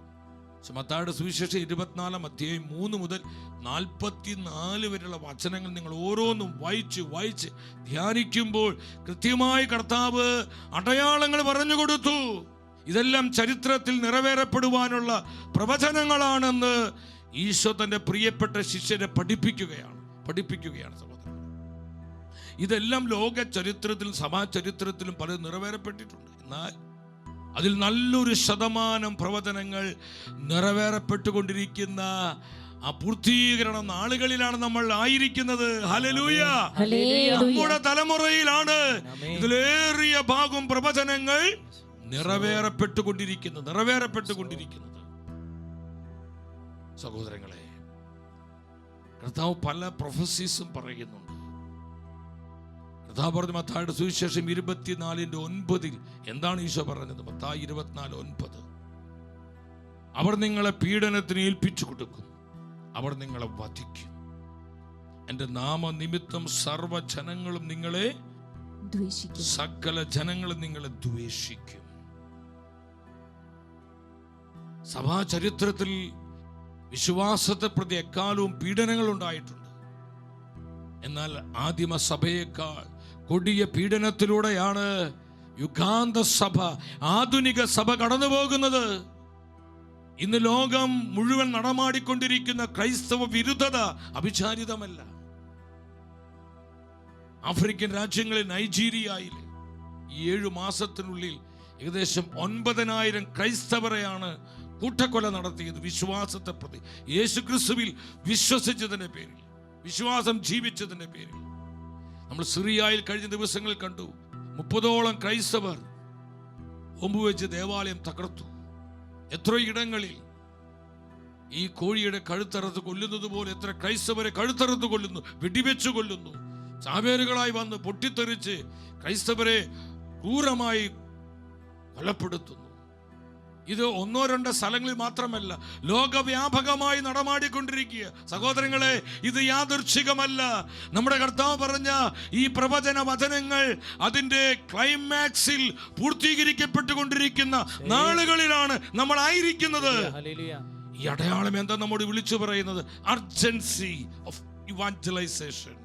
മത്തായിയുടെ സുവിശേഷം 24:3 മുതൽ 44 വരെയുള്ള വചനങ്ങൾ നിങ്ങൾ ഓരോന്നും വായിച്ച് ധ്യാനിക്കുമ്പോൾ കൃത്യമായി കർത്താവ് അടയാളങ്ങൾ പറഞ്ഞു കൊടുത്തു. ഇതെല്ലാം ചരിത്രത്തിൽ നിറവേറപ്പെടുവാനുള്ള പ്രവചനങ്ങളാണെന്ന് ഈശോ തന്റെ പ്രിയപ്പെട്ട ശിഷ്യരെ പഠിപ്പിക്കുകയാണ് സഹോദരൻ. ഇതെല്ലാം ലോക ചരിത്രത്തിലും സഭാ ചരിത്രത്തിലും പലതും നിറവേറപ്പെട്ടിട്ടുണ്ട്. എന്നാൽ അതിൽ നല്ലൊരു ശതമാനം പ്രവചനങ്ങൾ നിറവേറപ്പെട്ടുകൊണ്ടിരിക്കുന്ന ആ പൂർത്തീകരണ നാളുകളിലാണ് നമ്മൾ ആയിരിക്കുന്നത്. ഹല്ലേലൂയ. നമ്മുടെ തലമുറയിലാണ് ഇതിലേറിയ ഭാഗം പ്രവചനങ്ങൾ നിറവേറപ്പെട്ടുകൊണ്ടിരിക്കുന്നത്. സഹോദരങ്ങളെ, കർത്താവ് പല പ്രൊഫസീസും പറയുന്നുണ്ട്. കർത്താവ് പറഞ്ഞു മത്തായിയുടെ സുവിശേഷം 24:9 എന്താണ് ഈശോ പറഞ്ഞത്? മത്തായി 24:9, അവർ നിങ്ങളെ പീഡനത്തിന് ഏൽപ്പിച്ചു കൊടുക്കും, അവർ നിങ്ങളെ വധിക്കും, എന്റെ നാമനിമിത്തം സർവ്വജനങ്ങളും നിങ്ങളെ ദ്വേഷിക്കും, സകല ജനങ്ങളും നിങ്ങളെ ദ്വേഷിക്കും. സഭാ ചരിത്രത്തിൽ വിശ്വാസത്തെ പ്രതി എക്കാലവും പീഡനങ്ങൾ ഉണ്ടായിട്ടുണ്ട്. എന്നാൽ ആദിമ സഭയേക്കാൾ കൊടിയ പീഡനത്തിലൂടെയാണ് യുഗാന്ത സഭ, ആധുനിക സഭ കടന്നു പോകുന്നത്. ഇന്ന് ലോകം മുഴുവൻ നടമാടിക്കൊണ്ടിരിക്കുന്ന ക്രൈസ്തവ വിരുദ്ധത അവിചാരിതമല്ല. ആഫ്രിക്കൻ രാജ്യങ്ങളിൽ നൈജീരിയയിൽ ഈ 7 മാസത്തിനുള്ളിൽ ഏകദേശം 9,000 ക്രൈസ്തവരെയാണ് കൂട്ടക്കൊല നടത്തിയത്. വിശ്വാസത്തെ പ്രതി, യേശുക്രിസ്തുവിൽ വിശ്വസിച്ചതിന്റെ പേരിൽ, വിശ്വാസം ജീവിച്ചതിന്റെ പേരിൽ. നമ്മൾ സിറിയയിൽ കഴിഞ്ഞ ദിവസങ്ങളിൽ കണ്ടു, 30ഓളം ക്രൈസ്തവർ ബോംബ് വെച്ച് ദേവാലയം തകർത്തു. എത്ര ഇടങ്ങളിൽ ഈ കോഴിയുടെ കഴുത്തറുത്ത് കൊല്ലുന്നത് പോലെ എത്ര ക്രൈസ്തവരെ കഴുത്തറുത്ത് കൊല്ലുന്നു, വെടിവെച്ച് കൊല്ലുന്നു, ചാവേറുകളായി വന്ന് പൊട്ടിത്തെറിച്ച് ക്രൈസ്തവരെ ക്രൂരമായി കൊലപ്പെടുത്തുന്നു. ഇത് ഒന്നോ രണ്ടോ സ്ഥലങ്ങളിൽ മാത്രമല്ല, ലോകവ്യാപകമായി നടമാടിക്കൊണ്ടിരിക്കുക. സഹോദരങ്ങളെ, ഇത് യാദൃച്ഛികമല്ല. നമ്മുടെ കർത്താവ് പറഞ്ഞ ഈ പ്രവചന വചനങ്ങൾ അതിൻ്റെ ക്ലൈമാക്സിൽ പൂർത്തീകരിക്കപ്പെട്ടുകൊണ്ടിരിക്കുന്ന നാളുകളിലാണ് നമ്മൾ ആയിരിക്കുന്നത്. ഈ അടയാളം എന്താ നമ്മോട് വിളിച്ചു പറയുന്നത്? Urgency of evangelisation.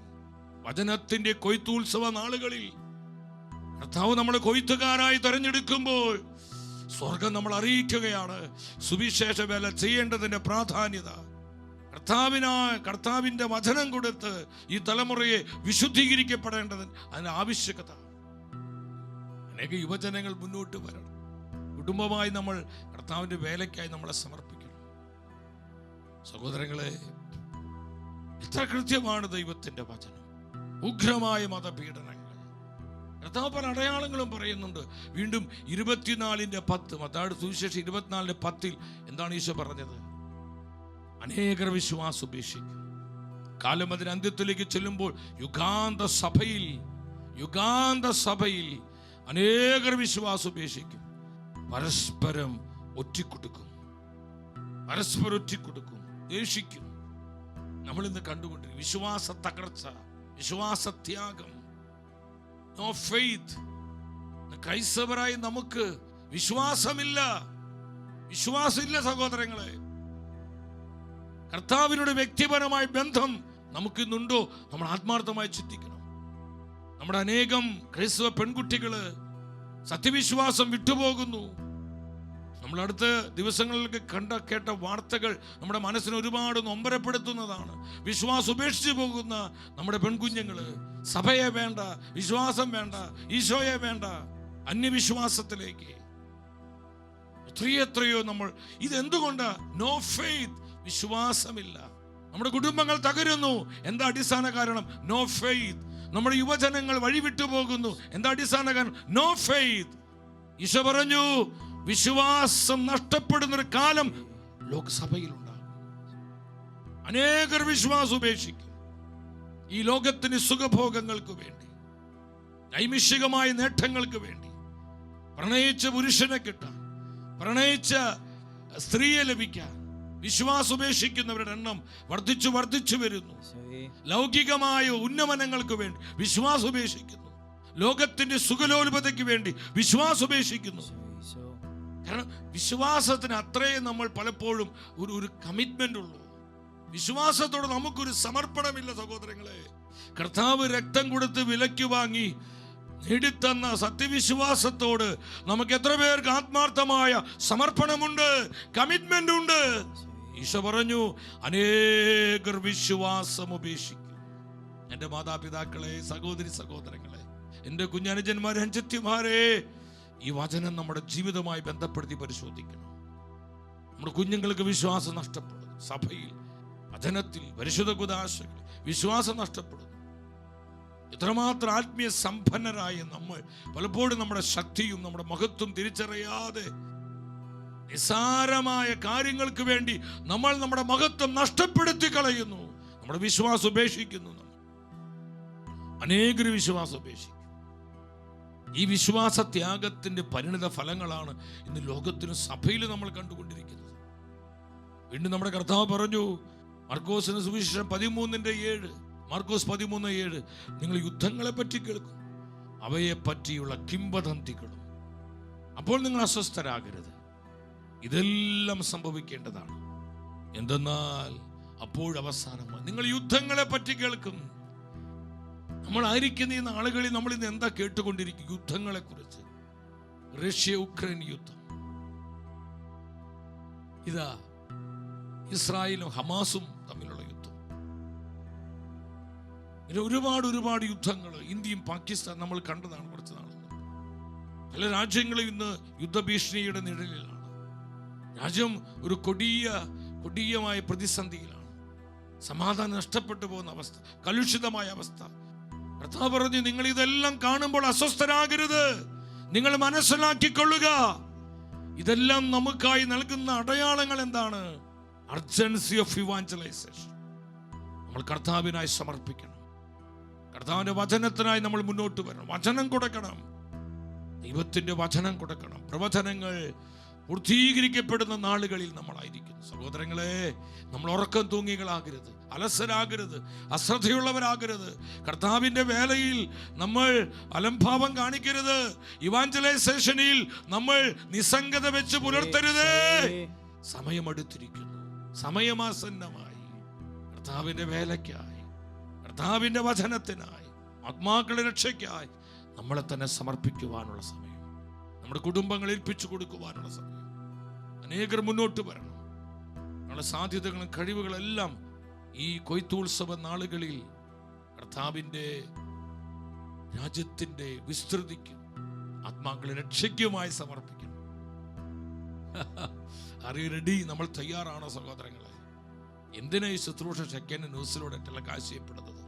വചനത്തിന്റെ കൊയ്ത്തുത്സവ നാളുകളിൽ കർത്താവ് നമ്മളെ കൊയ്ത്തുകാരായി തെരഞ്ഞെടുക്കുമ്പോൾ സ്വർഗം നമ്മൾ അറിയിക്കുകയാണ് സുവിശേഷ വേല ചെയ്യേണ്ടതിന്റെ പ്രാധാന്യത. കർത്താവിന്റെ വചനം കൊടുത്ത് ഈ തലമുറയെ വിശുദ്ധീകരിക്കപ്പെടേണ്ടതിന് അതിന്റെ ആവശ്യകത. അനേക യുവജനങ്ങൾ മുന്നോട്ട് വരണം. കുടുംബമായി നമ്മൾ കർത്താവിന്റെ വേലയ്ക്കായി നമ്മളെ സമർപ്പിക്കണം. സഹോദരങ്ങളെ, എത്ര കൃത്യമാണ് ദൈവത്തിന്റെ വചനം. ഉഗ്രമായ മതപീഡനങ്ങൾ, കർത്താവ് പല അടയാളങ്ങളും പറയുന്നുണ്ട്. വീണ്ടും 24:10 മത്തായിയുടെ സുവിശേഷം 24:10 എന്താണ് ഈശോ പറഞ്ഞത്? അനേകർ വിശ്വാസം ഉപേക്ഷിക്കും. കാലം അതിന് അന്ത്യത്തിലേക്ക് ചെല്ലുമ്പോൾ യുഗാന്ത സഭയിൽ അനേകർ വിശ്വാസം ഉപേക്ഷിക്കും. പരസ്പരം ഒറ്റിക്കൊടുക്കും, ദേഷിക്കും. നമ്മൾ ഇന്ന് കണ്ടുകൊണ്ടിരിക്കും വിശ്വാസ തകർച്ച, വിശ്വാസത്യാഗം. No faith. ക്രൈസ്തവരായി നമുക്ക് വിശ്വാസമില്ല സഹോദരങ്ങളെ. കർത്താവിനോട് വ്യക്തിപരമായ ബന്ധം നമുക്കിന്നുണ്ടോ? നമ്മൾ ആത്മാർത്ഥമായി ചിന്തിക്കണം. നമ്മുടെ അനേകം ക്രൈസ്തവ പെൺകുട്ടികള് സത്യവിശ്വാസം വിട്ടുപോകുന്നു. നമ്മൾ അടുത്ത ദിവസങ്ങളിലേക്ക് കേട്ട വാർത്തകൾ നമ്മുടെ മനസ്സിനെ ഒരുപാട് നൊമ്പരപ്പെടുത്തുന്നതാണ്. വിശ്വാസം ഉപേക്ഷിച്ചു പോകുന്ന നമ്മുടെ പെൺകുഞ്ഞുങ്ങള് സഭയെ വേണ്ട, വിശ്വാസം വേണ്ട, ഈശോയെ വേണ്ട, അന്യവിശ്വാസത്തിലേക്ക് എത്രയോ നമ്മൾ. ഇതെന്തുകൊണ്ടാ? No faith. വിശ്വാസമില്ല. നമ്മുടെ കുടുംബങ്ങൾ തകരുന്നു. എന്താ അടിസ്ഥാന കാരണം? No faith. നമ്മുടെ യുവജനങ്ങൾ വഴിവിട്ടു പോകുന്നു. എന്താ അടിസ്ഥാന കാരണം? No faith. ഈശോ പറഞ്ഞു, വിശ്വാസം നഷ്ടപ്പെടുന്നൊരു കാലം ലോകസഭയിലുണ്ടാകും. അനേകർ വിശ്വാസം ഉപേക്ഷിക്കും. ഈ ലോകത്തിന് സുഖഭോഗങ്ങൾക്ക് വേണ്ടി, നൈമിഷികമായ നേട്ടങ്ങൾക്ക് വേണ്ടി, പ്രണയിച്ച പുരുഷനെ കിട്ടാൻ, പ്രണയിച്ച സ്ത്രീയെ ലഭിക്കാൻ വിശ്വാസം ഉപേക്ഷിക്കുന്നവരുടെ എണ്ണം വർദ്ധിച്ചു വരുന്നു. ലൗകികമായ ഉന്നമനങ്ങൾക്ക് വേണ്ടി വിശ്വാസം ഉപേക്ഷിക്കുന്നു. ലോകത്തിന്റെ സുഖലോലുപതയ്ക്ക് വേണ്ടി വിശ്വാസം ഉപേക്ഷിക്കുന്നു. കാരണം വിശ്വാസത്തിന് അത്രയും നമ്മൾ പലപ്പോഴും ഒരു കമ്മിറ്റ്മെന്റ് ഉള്ളൂ. വിശ്വാസത്തോട് നമുക്കൊരു സമർപ്പണമില്ല സഹോദരങ്ങളെ. കർത്താവ് രക്തം കൊടുത്ത് വിലയ്ക്ക് വാങ്ങി നേടിത്തന്ന സത്യവിശ്വാസത്തോട് നമുക്ക് എത്ര പേർക്ക് ആത്മാർത്ഥമായ സമർപ്പണമുണ്ട്, കമ്മിറ്റ്മെന്റ് ഉണ്ട്? ഈശോ പറഞ്ഞു, അനേകർ വിശ്വാസം ഉപേക്ഷിക്കും. എൻ്റെ മാതാപിതാക്കളെ, സഹോദരങ്ങളെ, എൻ്റെ കുഞ്ഞനുജന്മാരെ, അനുജത്തിമാരെ, ഈ വചനം നമ്മുടെ ജീവിതവുമായി ബന്ധപ്പെടുത്തി പരിശോധിക്കണം. നമ്മുടെ കുഞ്ഞുങ്ങൾക്ക് വിശ്വാസം നഷ്ടപ്പെടും. സഭയിൽ, വചനത്തിൽ, പരിശുദ്ധ കുദാശകളിൽ വിശ്വാസം നഷ്ടപ്പെടുന്നു. ഇത്രമാത്രം ആത്മീയ സമ്പന്നരായ നമ്മൾ പലപ്പോഴും നമ്മുടെ ശക്തിയും നമ്മുടെ മഹത്വം തിരിച്ചറിയാതെ നിസാരമായ കാര്യങ്ങൾക്ക് വേണ്ടി നമ്മൾ നമ്മുടെ മഹത്വം നഷ്ടപ്പെടുത്തി കളയുന്നു. നമ്മുടെ വിശ്വാസം ഉപേക്ഷിക്കുന്നു. അനേകർ വിശ്വാസം ഉപേക്ഷിക്കും. ഈ വിശ്വാസത്യാഗത്തിന്റെ പരിണിത ഫലങ്ങളാണ് ഇന്ന് ലോകത്തിനും സഭയിൽ നമ്മൾ കണ്ടുകൊണ്ടിരിക്കുന്നത്. വീണ്ടും നമ്മുടെ കർത്താവ് പറഞ്ഞു, മർക്കോസിന്റെ സുവിശേഷം 13:7, മാർക്കോസ് 13:7, നിങ്ങൾ യുദ്ധങ്ങളെ പറ്റി കേൾക്കും, അവയെ പറ്റിയുള്ള കിംവദന്തികളും. അപ്പോൾ നിങ്ങൾ അസ്വസ്ഥരാകരുത്. ഇതെല്ലാം സംഭവിക്കേണ്ടതാണ്. എന്തെന്നാൽ അപ്പോഴവസാനമാണ്. നിങ്ങൾ യുദ്ധങ്ങളെ പറ്റി കേൾക്കും. നമ്മളായിരിക്കുന്ന ഈ നാളുകളിൽ നമ്മൾ ഇന്ന് എന്താ കേട്ടുകൊണ്ടിരിക്കും? യുദ്ധങ്ങളെ കുറിച്ച്. റഷ്യ ഉക്രൈൻ യുദ്ധം, ഇതാ ഇസ്രായേലും ഹമാസും തമ്മിലുള്ള യുദ്ധം. ഇങ്ങനെ ഒരുപാട് യുദ്ധങ്ങൾ ഇന്ത്യയും പാകിസ്ഥാൻ നമ്മൾ കണ്ടതാണ് കുറച്ച് നാൾ. പല രാജ്യങ്ങളും ഇന്ന് യുദ്ധഭീഷണിയുടെ നിഴലിലാണ്. രാജ്യം ഒരു കൊടിയമായ പ്രതിസന്ധിയിലാണ്. സമാധാനം നഷ്ടപ്പെട്ടു പോകുന്ന അവസ്ഥ, കലുഷിതമായ അവസ്ഥ. കർത്താവ് പറഞ്ഞു, നിങ്ങൾ ഇതെല്ലാം കാണുമ്പോൾ അസ്വസ്ഥരാകരുത്. നിങ്ങൾ മനസ്സിലാക്കിക്കൊള്ളുക, ഇതെല്ലാം നമുക്കായി നൽകുന്ന അടയാളങ്ങൾ എന്താണ്? Urgency of evangelisation. നമ്മൾ കർത്താവിനായി സമർപ്പിക്കണം. കർത്താവിന്റെ വചനത്തിനായി നമ്മൾ മുന്നോട്ട് വരണം. വചനം കൊടുക്കണം, ദൈവത്തിന്റെ വചനം കൊടുക്കണം. പ്രവചനങ്ങൾ പൂർത്തീകരിക്കപ്പെടുന്ന നാളുകളിൽ നമ്മളായിരിക്കുന്നു. സഹോദരങ്ങളെ, നമ്മൾ ഉറക്കം തൂങ്ങികളാകരുത്, അലസരാകരുത്, അശ്രദ്ധയുള്ളവരാകരുത്. കർത്താവിന്റെ വേലയിൽ നമ്മൾ അലംഭാവം കാണിക്കരുത്. ഇവാഞ്ചലൈസേഷനിൽ നമ്മൾ നിസ്സംഗത വെച്ച് പുലർത്തരുത്. സമയമെടുത്തിരിക്കുന്നു, സമയമാസന്നമായി. കർത്താവിന്റെ വേലയ്ക്കായി, കർത്താവിന്റെ വചനത്തിനായി, ആത്മാക്കളുടെ രക്ഷയ്ക്കായി നമ്മളെ തന്നെ സമർപ്പിക്കുവാനുള്ള സമയം, നമ്മുടെ കുടുംബങ്ങൾ ഏൽപ്പിച്ചു കൊടുക്കുവാനുള്ള സമയം. അനേകർ മുന്നോട്ട് വരണം. നമ്മുടെ സാധ്യതകളും കഴിവുകളെല്ലാം ഈ കൊയ്ത്തുത്സവ നാളുകളിൽ കർത്താവിൻ്റെ രാജ്യത്തിൻ്റെ വിസ്തൃതിക്കും ആത്മാക്കളെ രക്ഷയ്ക്കുമായി സമർപ്പിക്കണം. റെഡി? നമ്മൾ തയ്യാറാണോ സഹോദരങ്ങളെ? എന്തിനാ ഈ ശുശ്രൂഷ സെക്കൻഡ് ന്യൂസിലൂടെ ടെലികാസ്റ്റ് ചെയ്യപ്പെടുന്നത്?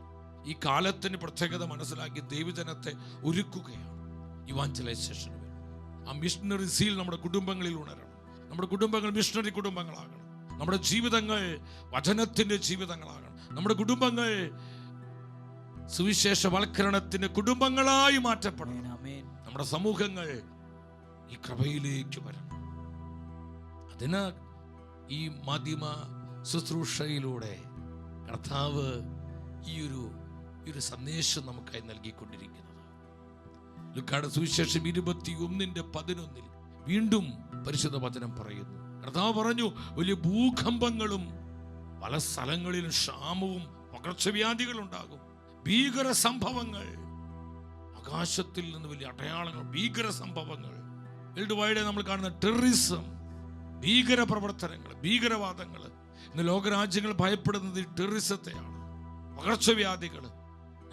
ഈ കാലത്തിന് പ്രത്യേകത മനസ്സിലാക്കി ദൈവജനത്തെ ഒരുക്കുകയാണ് ഇവാഞ്ചലൈസേഷന് വേണ്ടി. ആ മിഷണറി സീൽ നമ്മുടെ കുടുംബങ്ങളിൽ ഉണരണം. നമ്മുടെ കുടുംബങ്ങൾ മിഷണറി കുടുംബങ്ങളാകണം. നമ്മുടെ ജീവിതങ്ങൾ വചനത്തിന്റെ ജീവിതങ്ങളാകണം. നമ്മുടെ കുടുംബങ്ങൾ സുവിശേഷവൽക്കരണത്തിന്റെ കുടുംബങ്ങളായി മാറ്റപ്പെടണം. നമ്മുടെ സമൂഹങ്ങൾ ഈ കൃപയിലേക്ക് വരണം. അതിന് ഈ മാധ്യമ ശുശ്രൂഷയിലൂടെ കർത്താവ് ഈ ഒരു സന്ദേശം നമുക്കായി നൽകിക്കൊണ്ടിരിക്കുന്നത്. ലൂക്കായുടെ സുവിശേഷം 21:11 വീണ്ടും പരിശുദ്ധ വചനം പറയുന്നു. കർത്താവ് പറഞ്ഞു, വലിയ ഭൂകമ്പങ്ങളും പല സ്ഥലങ്ങളിലും ക്ഷാമവും പകർച്ചവ്യാധികളും ഉണ്ടാകും. ഭീകര സംഭവങ്ങൾ, ആകാശത്തിൽ നിന്ന് വലിയ അടയാളങ്ങൾ, ഭീകര സംഭവങ്ങൾ. വേൾഡ് വൈഡ് നമ്മൾ കാണുന്ന ടെററിസം, ഭീകര പ്രവർത്തനങ്ങൾ, ഭീകരവാദങ്ങൾ. ഇന്ന് ലോകരാജ്യങ്ങൾ ഭയപ്പെടുന്നത് ഈ ടെററിസത്തെയാണ്. പകർച്ചവ്യാധികൾ,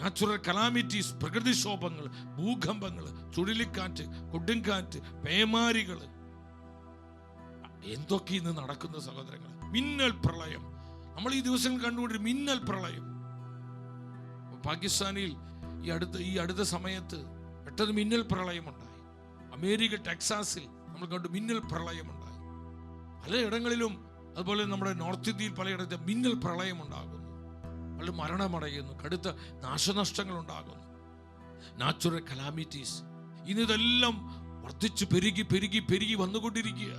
നാച്ചുറൽ കലാമിറ്റീസ്, പ്രകൃതിക്ഷോഭങ്ങൾ, ഭൂകമ്പങ്ങൾ, ചുഴലിക്കാറ്റ്, കൊടുങ്കാറ്റ്, പേമാരികൾ, എന്തൊക്കെ ഇന്ന് നടക്കുന്ന സഹോദരങ്ങൾ. മിന്നൽ പ്രളയം, നമ്മൾ ഈ ദിവസങ്ങൾ കണ്ടുകൊണ്ടിരുന്ന മിന്നൽ പ്രളയം. പാകിസ്ഥാനിൽ ഈ അടുത്ത സമയത്ത് പെട്ടെന്ന് മിന്നൽ പ്രളയമുണ്ടായി. അമേരിക്ക ടെക്സാസിൽ നമ്മൾ കണ്ടു മിന്നൽ പ്രളയമുണ്ടായി. പലയിടങ്ങളിലും അതുപോലെ നമ്മുടെ നോർത്ത് ഇന്ത്യയിൽ പലയിടത്തും മിന്നൽ പ്രളയം ഉണ്ടാകുന്നു. പല മരണമടയുന്നു, കടുത്ത നാശനഷ്ടങ്ങൾ ഉണ്ടാകുന്നു. നാച്ചുറൽ കലാമിറ്റീസ്, ഇന്നിതെല്ലാം വർദ്ധിച്ച് പെരുകി വന്നുകൊണ്ടിരിക്കുക.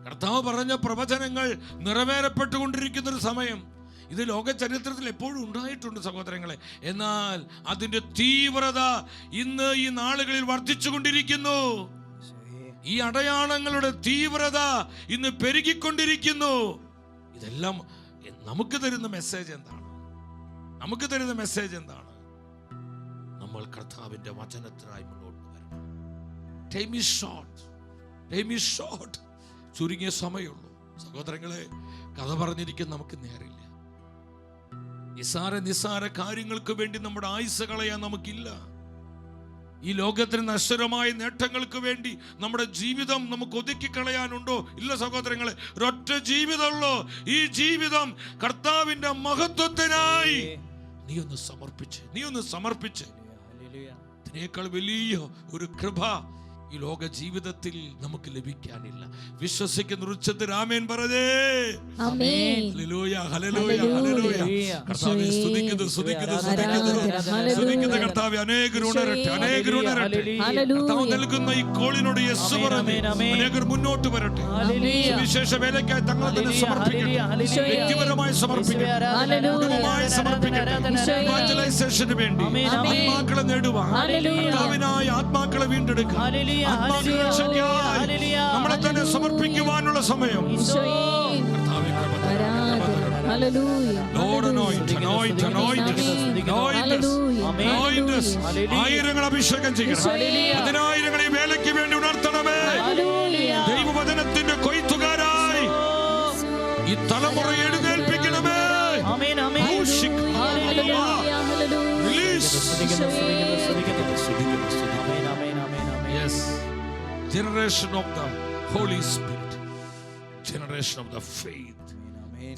കർത്താവ് പറഞ്ഞ പ്രവചനങ്ങൾ നിറവേറപ്പെട്ടുകൊണ്ടിരിക്കുന്ന ഒരു സമയം ഇത് ലോക ചരിത്രത്തിൽ എപ്പോഴും ഉണ്ടായിട്ടുണ്ട് സഹോദരങ്ങളെ. എന്നാൽ അതിന്റെ തീവ്രത ഇന്ന് ഈ നാളുകളിൽ വർദ്ധിച്ചുകൊണ്ടിരിക്കുന്നു. ഈ അടയാളങ്ങളുടെ തീവ്രത ഇന്ന് പെരുകിക്കൊണ്ടിരിക്കുന്നു. ഇതെല്ലാം നമുക്ക് തരുന്ന മെസ്സേജ് എന്താണ്? നമ്മൾ കർത്താവിന്റെ വചനത്തിനായി മുന്നോട്ട് വരണം. Time is short. ചുരുങ്ങിയ സമയമുള്ളൂ സഹോദരങ്ങളെ. കഥ പറഞ്ഞിരിക്കുന്ന നമുക്ക് നേരില്ല. നിസാര കാര്യങ്ങൾക്ക് വേണ്ടി നമ്മുടെ ആയുസ് കളയാൻ നമുക്കില്ല. ഈ ലോകത്തിന് നശ്വരമായ നേട്ടങ്ങൾക്ക് വേണ്ടി നമ്മുടെ ജീവിതം നമുക്ക് ഒതുക്കി കളയാനുണ്ടോ? ഇല്ല സഹോദരങ്ങളെ. ഒരൊറ്റ ജീവിതമുള്ളൂ. ഈ ജീവിതം കർത്താവിന്റെ മഹത്വത്തിനായി നീ ഒന്ന് സമർപ്പിച്ച് ഇതിനേക്കാൾ വലിയ ഒരു കൃപ ഈ ലോക ജീവിതത്തിൽ നമുക്ക് ലഭിക്കാനില്ല. വിശ്വസിക്കുന്ന ഉച്ചത്തിൽ ആമേൻ പറഞ്ഞേ. Hallelujah, hallelujah, hallelujah. കർത്താവേ സ്തുതിക്കുന്നു കർത്താവേ. അനേകർ ഉണരട്ടെ. കർത്താവ് നൽകുന്ന ഈ കോളിനോട് യെസ് പറഞ്ഞ് അനേകർ മുന്നോട്ട് വരട്ടെ. വിശേഷ വേലയ്ക്കായി തങ്ങളെ തന്നെ സമർപ്പിക്കട്ടെ. വ്യക്തിപരമായി സമർപ്പിക്കട്ടെ, കുടുംബമായി സമർപ്പിക്കട്ടെ. ഇവാഞ്ചലൈസേഷന് വേണ്ടി ആത്മാക്കളെ നേടുവാൻ, കർത്താവിനായി ആത്മാക്കളെ വീണ്ടെടുക്കാൻ, നമ്മളെ തന്നെ സമർപ്പിക്കുവാനുള്ള സമയം. ആയിരങ്ങൾ അഭിഷേകം ചെയ്യണം. 10,000 വേലയ്ക്ക് വേണ്ടി ഉണർത്തണമേ. ദൈവവചനത്തിന്റെ കൊയ്ത്തുകാരായി ഈ തലമുറ എഴുന്നേൽപ്പിക്കണമേ. Generation of the Holy Spirit, generation of the faith,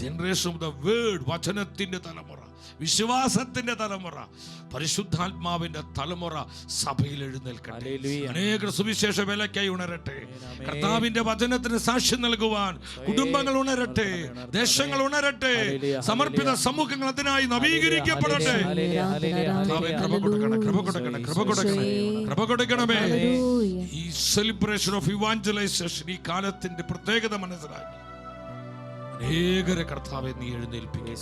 generation of the word, വചനത്തിന്റെ തലമുറ, വിശ്വാസത്തിന്റെ തലമുറ, പരിശുദ്ധാത്മാവിന്റെ തലമുറ സഭയിൽ എഴുന്നേൽക്കട്ടെ. അനേക സുവിശേഷ വേലയ്ക്കായി ഉണരട്ടെ. കർത്താവിന്റെ വചനത്തിന് സാക്ഷ്യം നൽകുവാൻ കുടുംബങ്ങൾ ഉണരട്ടെ, ദേശങ്ങൾ ഉണരട്ടെ, സമർപ്പിത സമൂഹങ്ങൾ അതിനായി നവീകരിക്കപ്പെടട്ടെ. കൃപ കൊടുക്കണേ, കൃപ കൊടുക്കണേ, കൃപ കൊടുക്കണേ, കൃപ കൊടുക്കണമേ. ഈ സെലിബ്രേഷൻ ഓഫ് ഇവാഞ്ചലൈസേഷൻ ഈ കാലത്തിന്റെ പ്രത്യേകത മനസ്സിലാക്കി അനേകരെ കർത്താവെ നീ എഴുന്നേൽപ്പിക്കുക.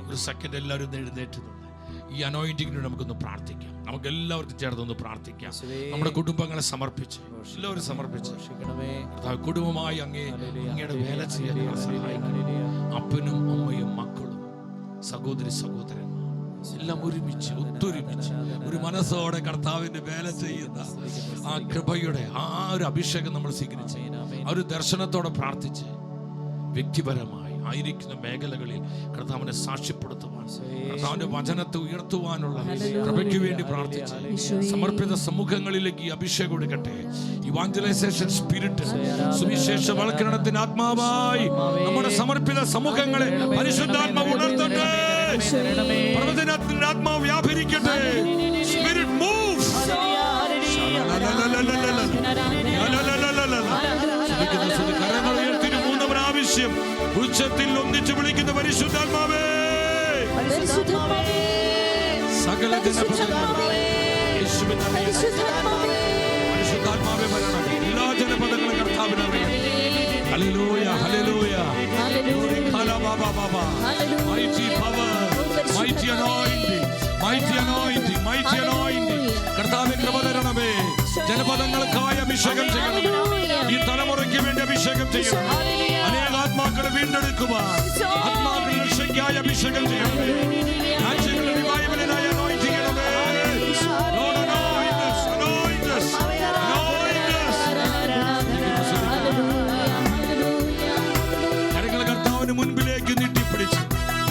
ഒരു സെക്കൻഡ് എല്ലാവരും ഒന്ന് എഴുന്നേറ്റ് നിന്ന് ഈ അനോയിന്റിങ്ങിന് നമുക്കൊന്ന് പ്രാർത്ഥിക്കാം. നമുക്ക് എല്ലാവർക്കും ചേർന്നൊന്ന് പ്രാർത്ഥിക്കാം. നമ്മുടെ കുടുംബങ്ങളെ സമർപ്പിച്ച് എല്ലാവരും സമർപ്പിച്ച് കർത്താവ് കുടുംബമായി അങ്ങയുടെ വേല ചെയ്യാൻ സഹായിക്കണം. അപ്പനും അമ്മയും മക്കളും സഹോദരി സഹോദരന്മാർ എല്ലാം ഒരുമിച്ച് ഒത്തൊരുമിച്ച് ഒരു മനസ്സോടെ കർത്താവിന്റെ വേല ചെയ്യുന്ന ആ കൃപയുടെ ആ ഒരു അഭിഷേകം നമ്മൾ സ്വീകരിച്ച് ആ ഒരു ദർശനത്തോടെ പ്രാർത്ഥിച്ച് വ്യക്തിപരമായി ആയിരിക്കുന്ന മേഖലകളിൽ കർത്താവിനെ സാക്ഷ്യപ്പെടുത്തുവാൻ, കർത്താവിന്റെ വചനത്തെ ഉയർത്തുവാനുള്ള കൃപയ്ക്ക് വേണ്ടി പ്രാർത്ഥിച്ച് സമർപ്പിത സമൂഹങ്ങളിലേക്ക് ഈ അഭിഷേകം കൊടുക്കട്ടെ. ഇവാഞ്ചലൈസേഷൻ സ്പിരിറ്റ്, സുവിശേഷവൽക്കരണത്തിന്റെ ആത്മാവായി നമ്മുടെ സമർപ്പിത സമൂഹങ്ങളെ പരിശുദ്ധാത്മാവ് ഉണർത്തട്ടെ. പ്രവചനത്തിന്റെ ആത്മാവ് വ്യാപരിക്കട്ടെ. Spirit move. കരങ്ങൾ ഉയർത്തിന് 3 പ്രാവശ്യം ഉച്ചത്തിൽ ഒന്നിച്ച് വിളിക്കുന്ന പരിശുദ്ധാത്മാവേ, സകല ജനപദങ്ങളെ പരിശുദ്ധാത്മാവേ വരണം. എല്ലാ ജനപദങ്ങളും കർത്താവിനെ അറിയണം. Hallelujah, hallelujah. Mighty power, mighty anointing, mighty anointing, mighty anointing. കർത്താവേ കൃപ തരണമേ. ജനപദങ്ങൾക്കായി അഭിഷേകം ചെയ്യണമേ. ഈ തലമുറയ്ക്ക് വേണ്ടി അഭിഷേകം ചെയ്യണം. അനേക ആത്മാക്കളെ വീണ്ടെടുക്കുവാൻ, ആത്മാക്കളുടെ രക്ഷയ്ക്കായി അഭിഷേകം ചെയ്യണമേ. രാജ്യങ്ങളുടെ റിവൈവലിനായി anoint ചെയ്യണമേ. Lord, anoint us, anoint us, anoint us. കരങ്ങൾ കർത്താവിന് മുൻപിലേക്ക് നീട്ടിപ്പിടിച്ച്